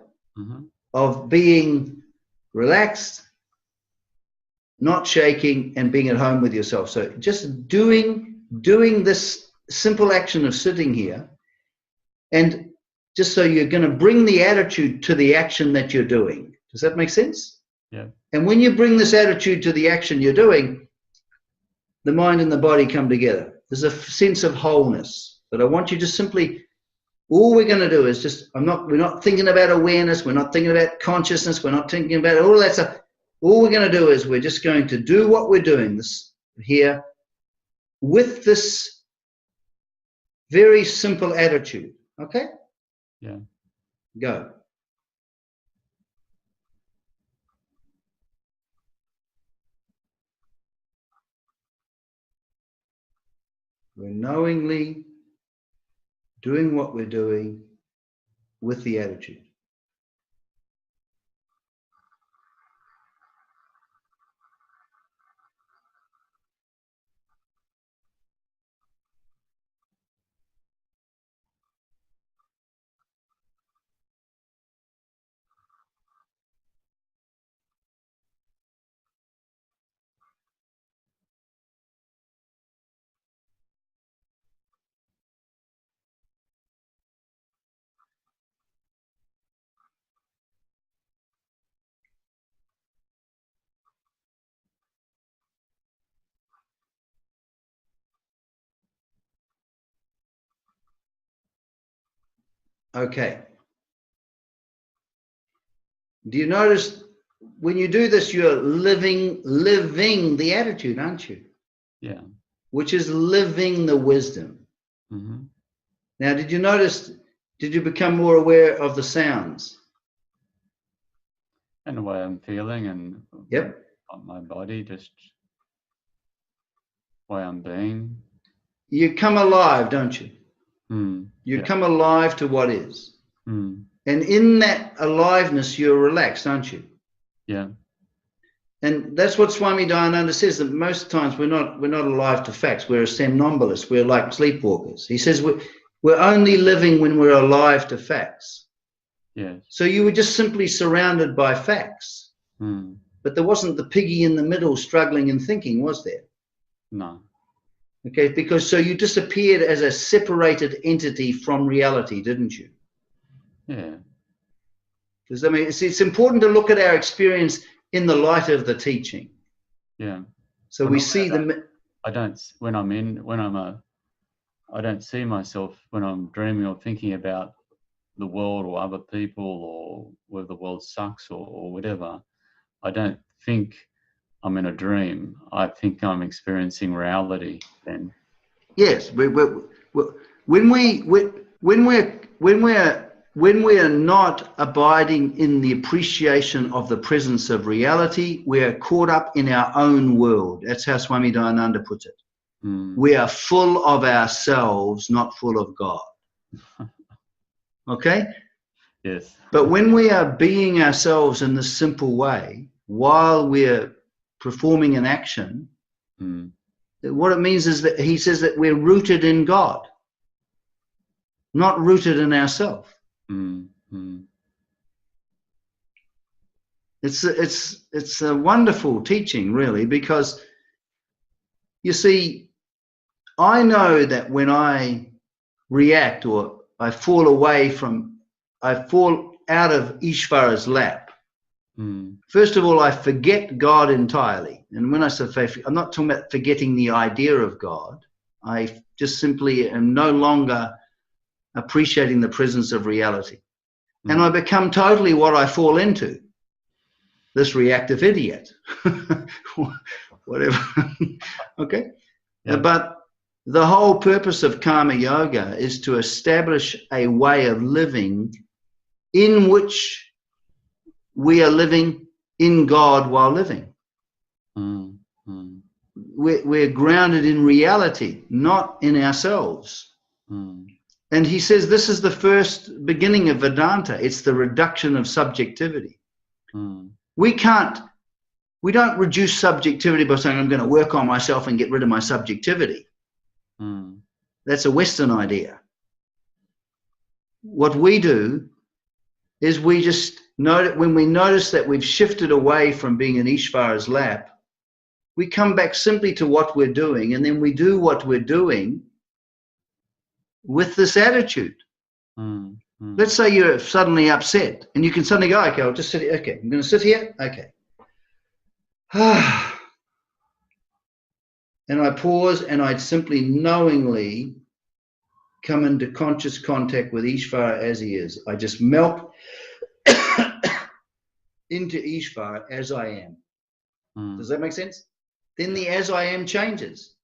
Speaker 1: Of being relaxed, not shaking, and being at home with yourself. So just doing this simple action of sitting here, and just so you're going to bring the attitude to the action that you're doing. Does that make sense?
Speaker 2: Yeah.
Speaker 1: And when you bring this attitude to the action you're doing, the mind and the body come together. There's a sense of wholeness. But I want you to simply, all we're going to do is just, we're not thinking about awareness, we're not thinking about consciousness, we're not thinking about all that stuff. All we're going to do is we're just going to do what we're doing this here with this very simple attitude. Okay?
Speaker 2: Yeah.
Speaker 1: Go. We're knowingly doing what we're doing with the attitude. Okay. Do you notice when you do this, you're living the attitude, aren't you?
Speaker 2: Yeah.
Speaker 1: Which is living the wisdom.
Speaker 2: Mm-hmm.
Speaker 1: Now, did you become more aware of the sounds?
Speaker 2: And the way I'm feeling and
Speaker 1: Yep.
Speaker 2: my body, just the way I'm being.
Speaker 1: You come alive, don't you? You
Speaker 2: yeah.
Speaker 1: come alive to what is.
Speaker 2: Mm.
Speaker 1: And in that aliveness, you're relaxed, aren't you?
Speaker 2: Yeah.
Speaker 1: And that's what Swami Dayananda says, that most times we're not alive to facts. We're somnambulists. We're like sleepwalkers. He says we're only living when we're alive to facts.
Speaker 2: Yes.
Speaker 1: So you were just simply surrounded by facts. But there wasn't the piggy in the middle struggling and thinking, was there?
Speaker 2: No.
Speaker 1: Okay, because so you disappeared as a separated entity from reality, didn't you?
Speaker 2: Yeah.
Speaker 1: Because I mean, it's important to look at our experience in the light of the teaching.
Speaker 2: Yeah.
Speaker 1: So we see
Speaker 2: I don't see myself when I'm dreaming or thinking about the world or other people or whether the world sucks or whatever. I don't think I'm in a dream. I think I'm experiencing reality then.
Speaker 1: Yes, when we are not abiding in the appreciation of the presence of reality, we are caught up in our own world. That's how Swami Dayananda puts it. We are full of ourselves, not full of God. Okay?
Speaker 2: Yes.
Speaker 1: But when we are being ourselves in this simple way, while we're performing an action, what it means is that he says that we're rooted in God, not rooted in ourselves. It's a wonderful teaching, really, because you see, I know that when I react or I fall out of Isvara's lap, first of all, I forget God entirely. And when I say I'm not talking about forgetting the idea of God. I just simply am no longer appreciating the presence of reality. And I become totally what I fall into, this reactive idiot, whatever. Okay? Yeah. But the whole purpose of karma yoga is to establish a way of living in which we are living in God while living. We're grounded in reality, not in ourselves. And he says this is the first beginning of Vedanta. It's the reduction of subjectivity. We don't reduce subjectivity by saying I'm going to work on myself and get rid of my subjectivity. That's a Western idea. What we do is we just when we notice that we've shifted away from being in Ishvara's lap, we come back simply to what we're doing, and then we do what we're doing with this attitude. Let's say you're suddenly upset, and you can suddenly go, okay, I'll just sit here. Okay, I'm going to sit here. Okay. And I pause, and I'd simply knowingly come into conscious contact with Ishvara as he is. I just melt into Ishvara as I am. Does that make sense? Then the as I am changes.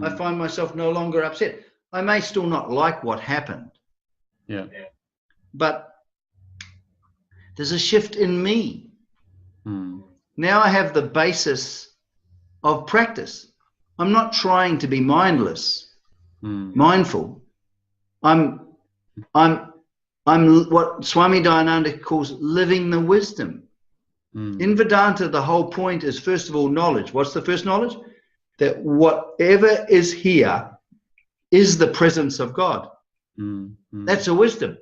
Speaker 1: I find myself no longer upset. I may still not like what happened.
Speaker 2: Yeah.
Speaker 1: But there's a shift in me. Now I have the basis of practice. I'm not trying to be mindless, mindful. I'm what Swami Dayananda calls living the wisdom. In Vedanta, the whole point is, first of all, knowledge. What's the first knowledge? That whatever is here is the presence of God. That's a wisdom.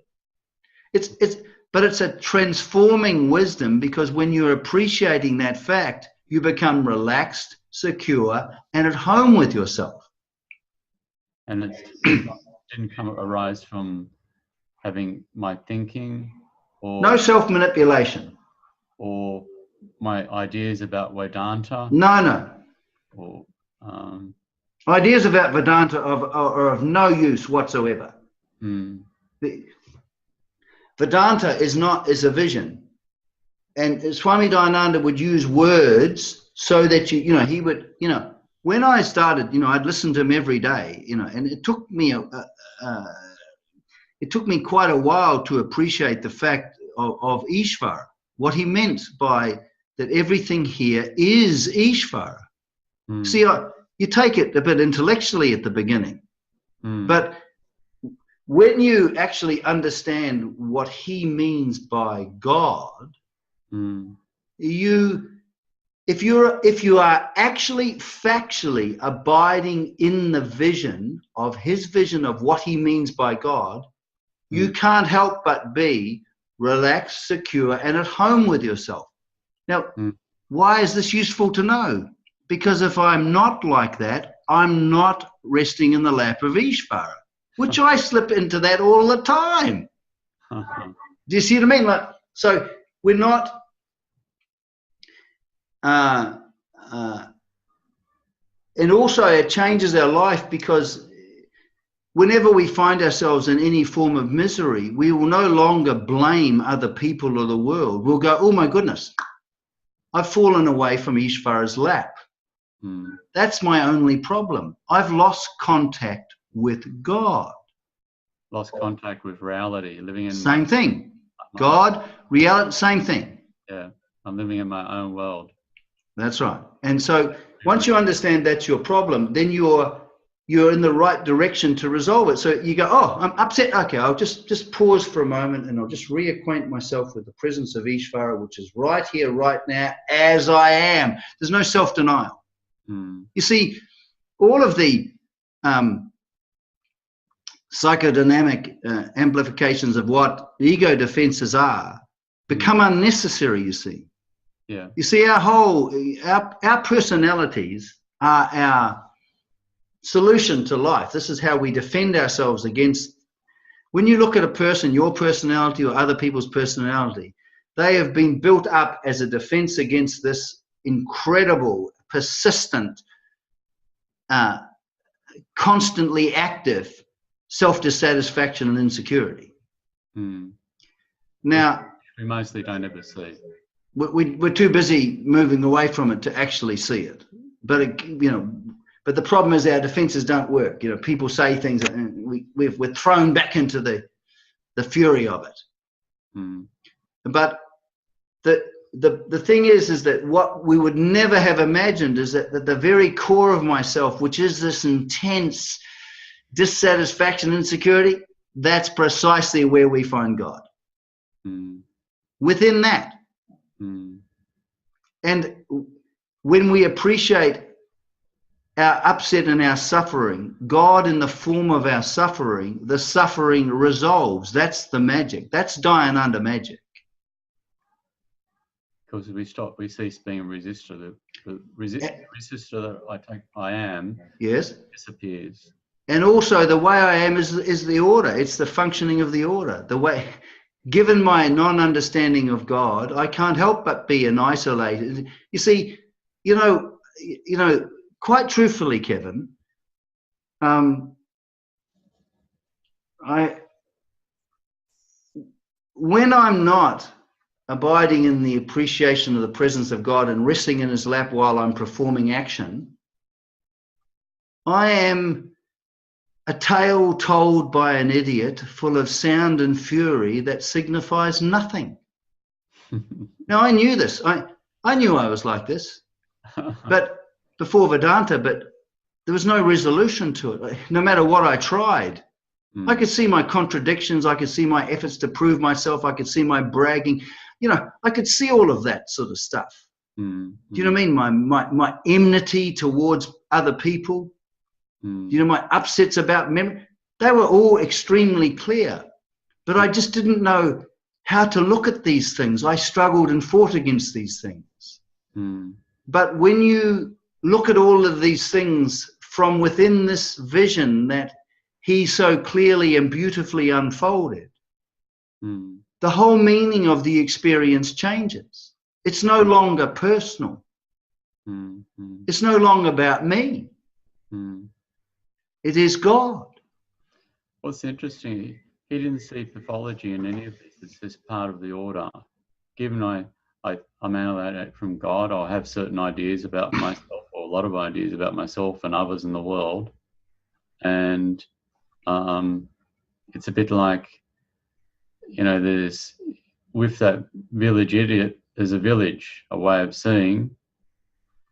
Speaker 1: But it's a transforming wisdom, because when you're appreciating that fact, you become relaxed, secure, and at home with yourself.
Speaker 2: And it didn't arise from having my thinking or
Speaker 1: no self-manipulation.
Speaker 2: Or my ideas about Vedanta.
Speaker 1: No.
Speaker 2: Or
Speaker 1: ideas about Vedanta are of no use whatsoever. Vedanta is a vision. and Swami Dayananda would use words so that he would, when I started, I'd listen to him every day, and it took me quite a while to appreciate the fact of Isvara, what he meant by that everything here is Isvara. See, you take it a bit intellectually at the beginning, but when you actually understand what he means by God, if you are actually factually abiding in the vision of his vision of what he means by God, you can't help but be relaxed, secure, and at home with yourself. Now, why is this useful to know? Because if I'm not like that, I'm not resting in the lap of Isvara, which I slip into that all the time. Do you see what I mean? So we're not... and also it changes our life, because whenever we find ourselves in any form of misery, we will no longer blame other people or the world. We'll go, oh my goodness, I've fallen away from Isvara's lap. That's my only problem. I've lost contact with God.
Speaker 2: Lost contact with reality, living in...
Speaker 1: Same thing. God, reality, same thing.
Speaker 2: Yeah, I'm living in my own world.
Speaker 1: That's right. And so once you understand that's your problem, then you're in the right direction to resolve it. So you go, oh, I'm upset. Okay, I'll just pause for a moment, and I'll just reacquaint myself with the presence of Isvara, which is right here, right now, as I am. There's no self-denial. You see, all of the psychodynamic amplifications of what ego defenses are become unnecessary, you see.
Speaker 2: Yeah.
Speaker 1: You see, our personalities are our solution to life. This is how we defend ourselves against... When you look at a person, your personality or other people's personality, they have been built up as a defense against this incredible, persistent, constantly active self-dissatisfaction and insecurity. Now,
Speaker 2: we mostly don't ever see.
Speaker 1: We're too busy moving away from it to actually see it. But but the problem is our defenses don't work. People say things, and we're thrown back into the fury of it. But the thing is that what we would never have imagined is that the very core of myself, which is this intense dissatisfaction, insecurity, that's precisely where we find God. Within that. And when we appreciate our upset and our suffering, God in the form of our suffering, the suffering resolves. That's the magic. That's Dayananda magic.
Speaker 2: Because we cease being a resistor. The resistor that I am,
Speaker 1: yes,
Speaker 2: disappears.
Speaker 1: And also the way I am is the order. It's the functioning of the order. The way, given my non-understanding of God, I can't help but be an isolated. You see, quite truthfully, Kevin, when I'm not abiding in the appreciation of the presence of God and resting in his lap while I'm performing action, I am a tale told by an idiot full of sound and fury that signifies nothing. Now, I knew this. I knew I was like this, but before Vedanta, but there was no resolution to it. No matter what I tried, I could see my contradictions. I could see my efforts to prove myself. I could see my bragging. I could see all of that sort of stuff. Do you know what I mean? My enmity towards other people. My upsets about memory, they were all extremely clear, but I just didn't know how to look at these things. I struggled and fought against these things. But when you look at all of these things from within this vision that he so clearly and beautifully unfolded, the whole meaning of the experience changes. It's no longer personal. It's no longer about me. It is God.
Speaker 2: What's interesting, he didn't see pathology in any of this. It's just part of the order. Given I I emanate from God. I'll have certain ideas about myself, or a lot of ideas about myself and others in the world. And it's a bit like, you know, there's, with that village idiot, there's a village, a way of seeing,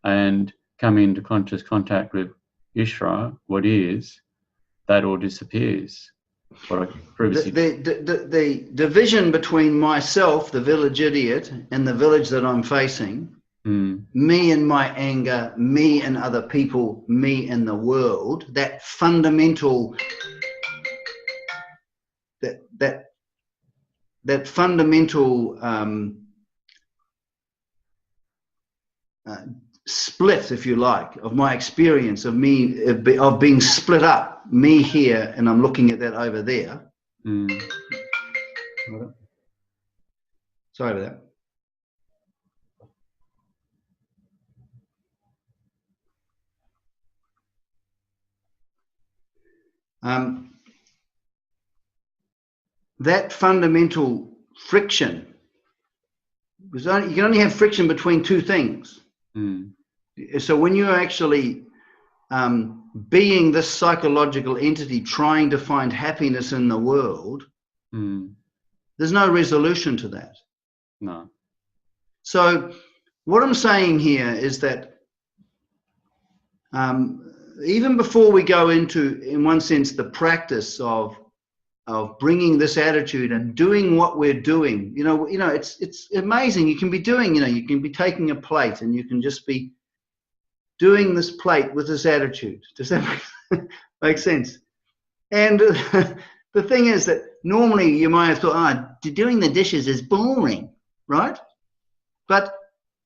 Speaker 2: and coming into conscious contact with Isvara, what is, that all disappears. What I previously...
Speaker 1: The division between myself, the village idiot, and the village that I'm facing, me and my anger, me and other people, me and the world, that fundamental, that fundamental split, if you like, of my experience of me, of being split up, me here, and I'm looking at that over there. Sorry about that. That fundamental friction, because you can only have friction between two things. So when you're actually being this psychological entity trying to find happiness in the world, there's no resolution to that.
Speaker 2: No.
Speaker 1: So what I'm saying here is that even before we go into, in one sense, the practice of bringing this attitude and doing what we're doing, you know, it's amazing. You can be doing, you can be taking a plate and you can just be doing this plate with this attitude. Does that make sense? And the thing is that normally you might have thought, doing the dishes is boring, right? But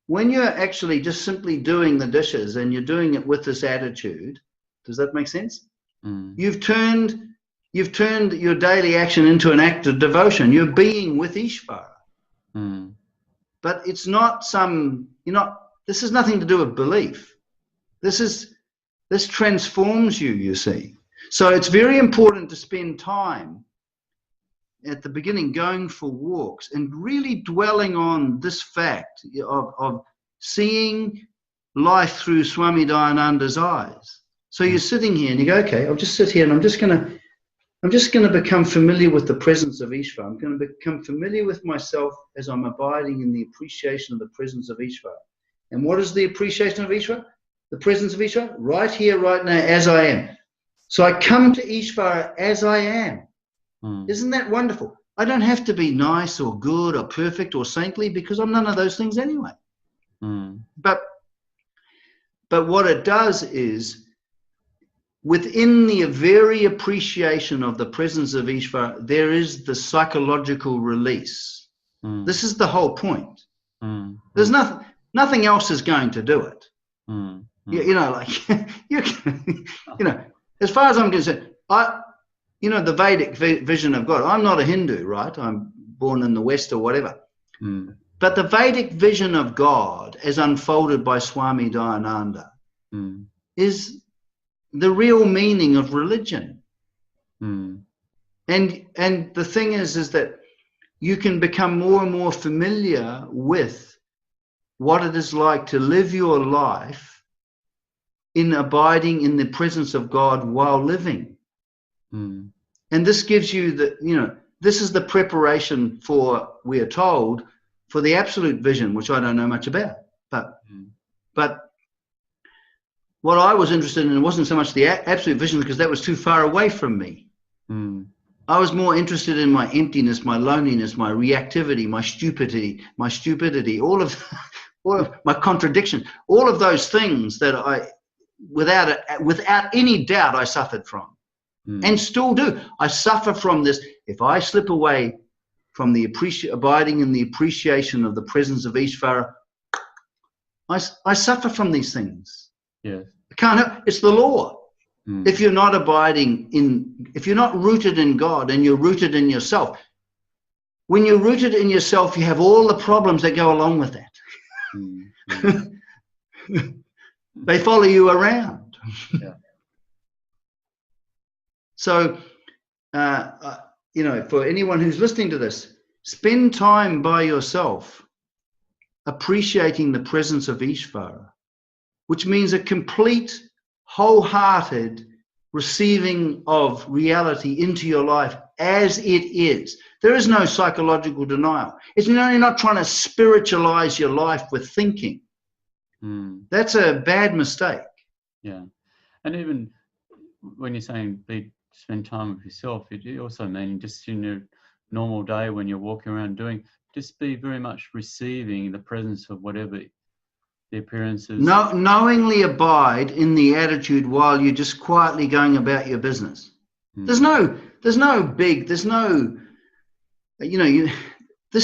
Speaker 1: when you're actually just simply doing the dishes and you're doing it with this attitude, does that make sense? You've turned your daily action into an act of devotion. You're being with Isvara. But it's not this has nothing to do with belief. This transforms you, you see. So it's very important to spend time at the beginning going for walks and really dwelling on this fact of seeing life through Swami Dayananda's eyes. So you're sitting here and you go, okay, I'll just sit here and I'm just going to become familiar with the presence of Isvara. I'm going to become familiar with myself as I'm abiding in the appreciation of the presence of Isvara. And what is the appreciation of Isvara? The presence of Isvara? Right here, right now, as I am. So I come to Isvara as I am. Isn't that wonderful? I don't have to be nice or good or perfect or saintly because I'm none of those things anyway. But what it does is, within the very appreciation of the presence of Isvara, there is the psychological release. This is the whole point. There's nothing else is going to do it. As far as I'm concerned, the Vedic vision of God, I'm not a Hindu, right? I'm born in the West or whatever. But the Vedic vision of God, as unfolded by Swami Dayananda, is the real meaning of religion. And the thing is that you can become more and more familiar with what it is like to live your life in abiding in the presence of God while living. And this gives you this is the preparation for, we are told, for the absolute vision, which I don't know much about. But what I was interested in wasn't so much the absolute vision, because that was too far away from me. I was more interested in my emptiness, my loneliness, my reactivity, my stupidity, all of my contradiction, all of those things that I, without any doubt, I suffered from. And still do. I suffer from this. If I slip away from the abiding in the appreciation of the presence of Isvara, I suffer from these things.
Speaker 2: Yes.
Speaker 1: I can't help. It's the law. If you're not if you're not rooted in God and you're rooted in yourself, when you're rooted in yourself, you have all the problems that go along with that. They follow you around.
Speaker 2: Yeah.
Speaker 1: So, for anyone who's listening to this, spend time by yourself appreciating the presence of Isvara, which means a complete, wholehearted receiving of reality into your life as it is. There is no psychological denial. You're not trying to spiritualize your life with thinking. That's a bad mistake.
Speaker 2: Yeah. And even when you're saying spend time with yourself, it also means just in your normal day when you're walking around doing, just be very much receiving the presence of whatever the appearances.
Speaker 1: Knowingly abide in the attitude while you're just quietly going about your business. This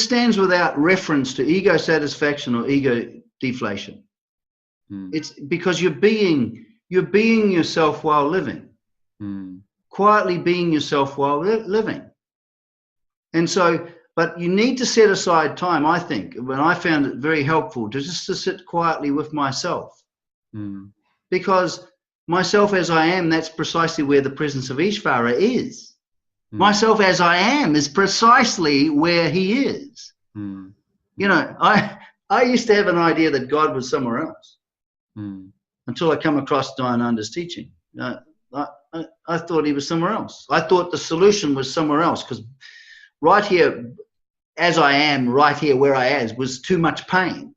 Speaker 1: stands without reference to ego satisfaction or ego deflation. It's because you're being yourself while living, quietly being yourself while living. And so, but you need to set aside time, I think, when I found it very helpful to sit quietly with myself. Because myself as I am, that's precisely where the presence of Isvara is. Myself as I am is precisely where he is. I used to have an idea that God was somewhere else until I come across Dayananda's teaching. I thought he was somewhere else. I thought the solution was somewhere else, because right here, as I am, right here where I am, was too much pain.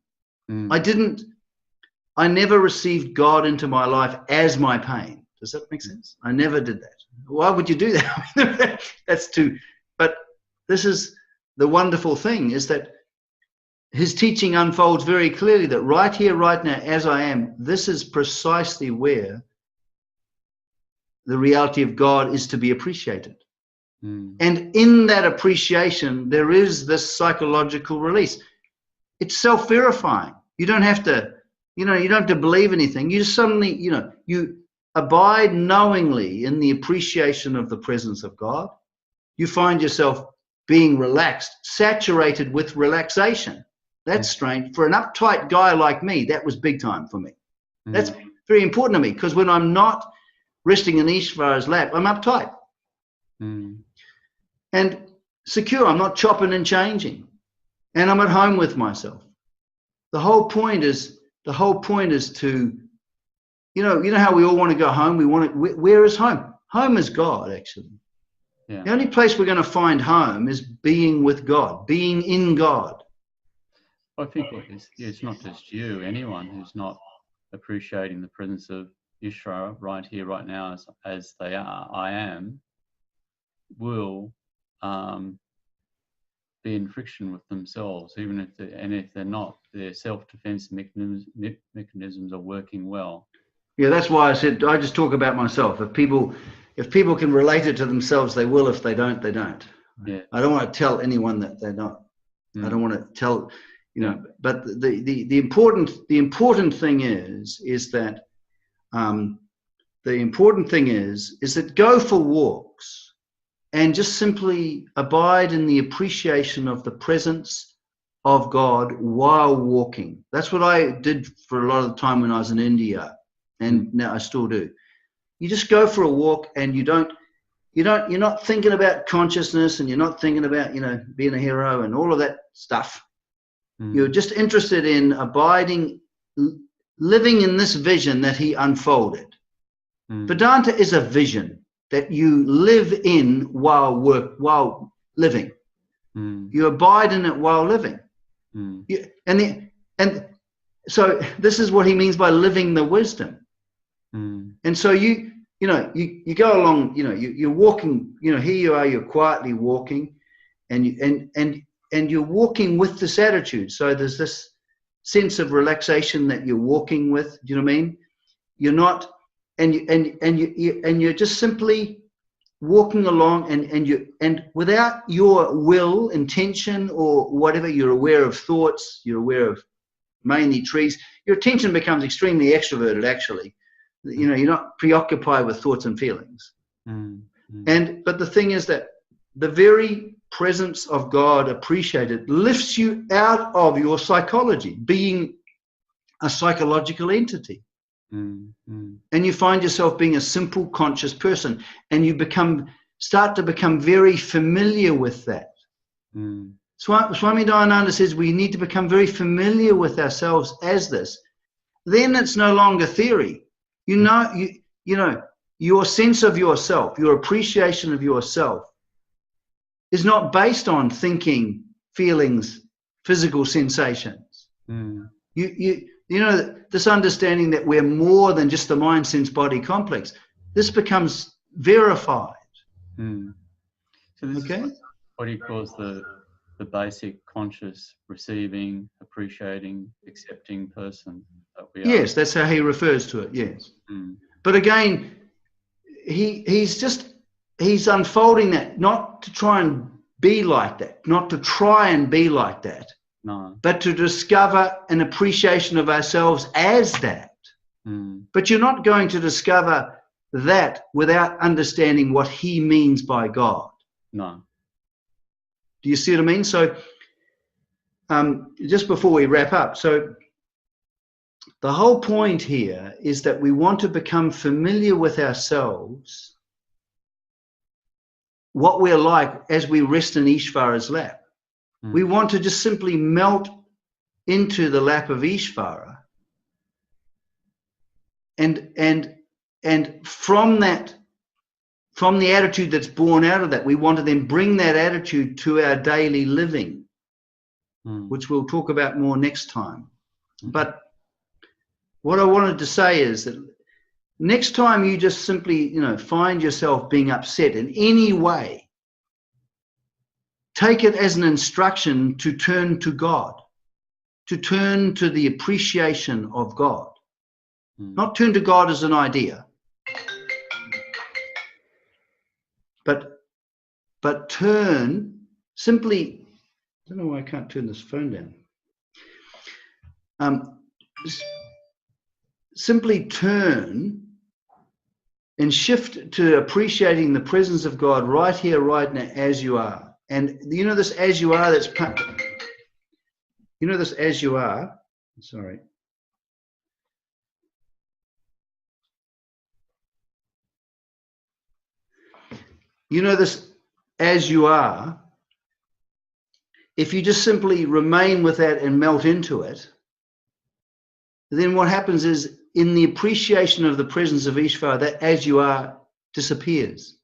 Speaker 1: I never received God into my life as my pain. Does that make sense? I never did that. Why would you do that? That's too, but this is the wonderful thing, is that his teaching unfolds very clearly that right here, right now, as I am, this is precisely where the reality of God is to be appreciated. And in that appreciation, there is this psychological release. It's self-verifying. You don't have to, you don't have to believe anything. You just suddenly, you abide knowingly in the appreciation of the presence of God. You find yourself being relaxed, saturated with relaxation. That's strange. For an uptight guy like me, that was big time for me. That's very important to me, because when I'm not resting in Isvara's lap, I'm uptight. And secure. I'm not chopping and changing. And I'm at home with myself. The whole point is to, you know how we all want to go home? Where is home? Home is God, actually. Yeah. The only place we're going to find home is being with God, being in God.
Speaker 2: I think it's not just you, anyone who's not appreciating the presence of Isvara right here, right now, as they are, I am, will be in friction with themselves, even if they're not, their self-defense mechanisms are working well.
Speaker 1: Yeah, that's why I said I just talk about myself. If people can relate it to themselves, they will. If they don't, they don't.
Speaker 2: Yeah.
Speaker 1: I don't want to tell anyone that they're not. I don't want to tell, But the important thing is that go for walks and just simply abide in the appreciation of the presence of God while walking. That's what I did for a lot of the time when I was in India, and now I still do. You just go for a walk, and you're not thinking about consciousness, and you're not thinking about, being a hero and all of that stuff. You're just interested in abiding, living in this vision that he unfolded. Vedanta is a vision that you live in while living. You abide in it while living. And so this is what he means by living the wisdom. And so you go along, you're walking, here you are, you're quietly walking, and you're walking with this attitude. So there's this sense of relaxation that you're walking with. Do you know what I mean? You're not, and you're just simply walking along, and without your will, intention, or whatever, you're aware of thoughts. You're aware of mainly trees. Your attention becomes extremely extroverted. Actually, you're not preoccupied with thoughts and feelings. But the thing is that the very presence of God appreciated lifts you out of your psychology, being a psychological entity. And you find yourself being a simple conscious person, and you start to become very familiar with that. Swami Dayananda says we need to become very familiar with ourselves as this. Then it's no longer theory. You know, your sense of yourself, your appreciation of yourself is not based on thinking, feelings, physical sensations. You know, this understanding that we're more than just the mind, sense, body complex, this becomes verified.
Speaker 2: So this is what he calls the basic conscious receiving, appreciating, accepting person that we are.
Speaker 1: Yes, that's how he refers to it, yes. But again, he's unfolding that, not to try and be like that, not to try and be like that, but to discover an appreciation of ourselves as that. But you're not going to discover that without understanding what he means by God.
Speaker 2: No.
Speaker 1: Do you see what I mean? So just before we wrap up, so the whole point here is that we want to become familiar with ourselves, what we're like as we rest in Isvara's lap. We want to just simply melt into the lap of Isvara, and from that, from the attitude that's born out of that, we want to then bring that attitude to our daily living, which we'll talk about more next time. But what I wanted to say is that next time you just simply, find yourself being upset in any way, take it as an instruction to turn to God, to turn to the appreciation of God, not turn to God as an idea, but turn simply. I don't know why I can't turn this phone down. Simply turn and shift to appreciating the presence of God right here, right now, as you are. And this as you are, this as you are, sorry. This as you are, if you just simply remain with that and melt into it, then what happens is, in the appreciation of the presence of Isvara, that as you are disappears.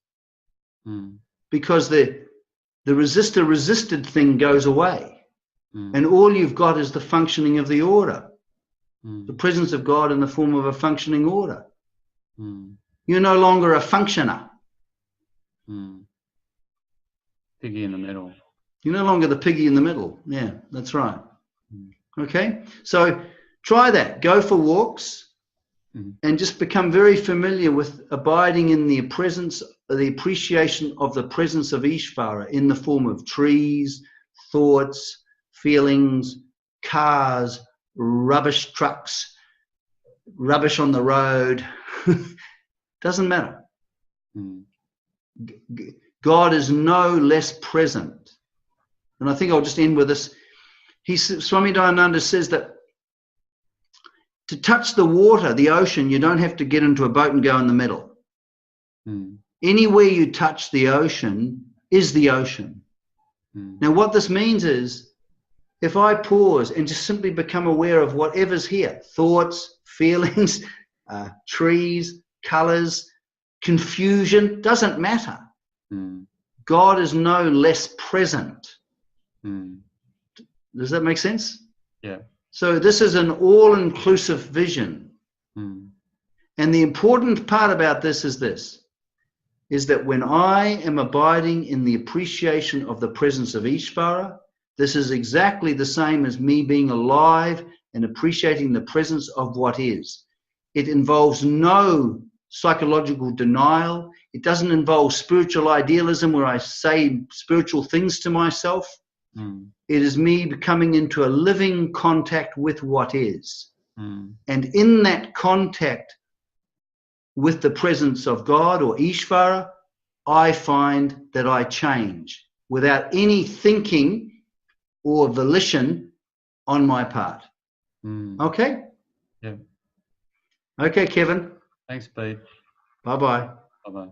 Speaker 1: Because the resisted thing goes away. And all you've got is the functioning of the order. The presence of God in the form of a functioning order. You're no longer a functioner.
Speaker 2: Piggy in the middle.
Speaker 1: You're no longer the piggy in the middle. Yeah, that's right. Okay? So try that. Go for walks and just become very familiar with abiding in the presence, the appreciation of the presence of Isvara in the form of trees, thoughts, feelings, cars, rubbish trucks, rubbish on the road. Doesn't matter. God is no less present. And I think I'll just end with this. Swami Dayananda says that to touch the water, the ocean, you don't have to get into a boat and go in the middle. Anywhere you touch the ocean is the ocean. Now, what this means is, if I pause and just simply become aware of whatever's here, thoughts, feelings, trees, colors, confusion, doesn't matter. God is no less present. Does that make sense?
Speaker 2: Yeah.
Speaker 1: So this is an all-inclusive vision. And the important part about this is that when I am abiding in the appreciation of the presence of Isvara, this is exactly the same as me being alive and appreciating the presence of what is. It involves no psychological denial. It doesn't involve spiritual idealism where I say spiritual things to myself. It is me coming into a living contact with what is. And in that contact with the presence of God or Isvara, I find that I change without any thinking or volition on my part. Okay?
Speaker 2: Yeah.
Speaker 1: Okay, Kevin.
Speaker 2: Thanks, Bede.
Speaker 1: Bye-bye.
Speaker 2: Bye-bye.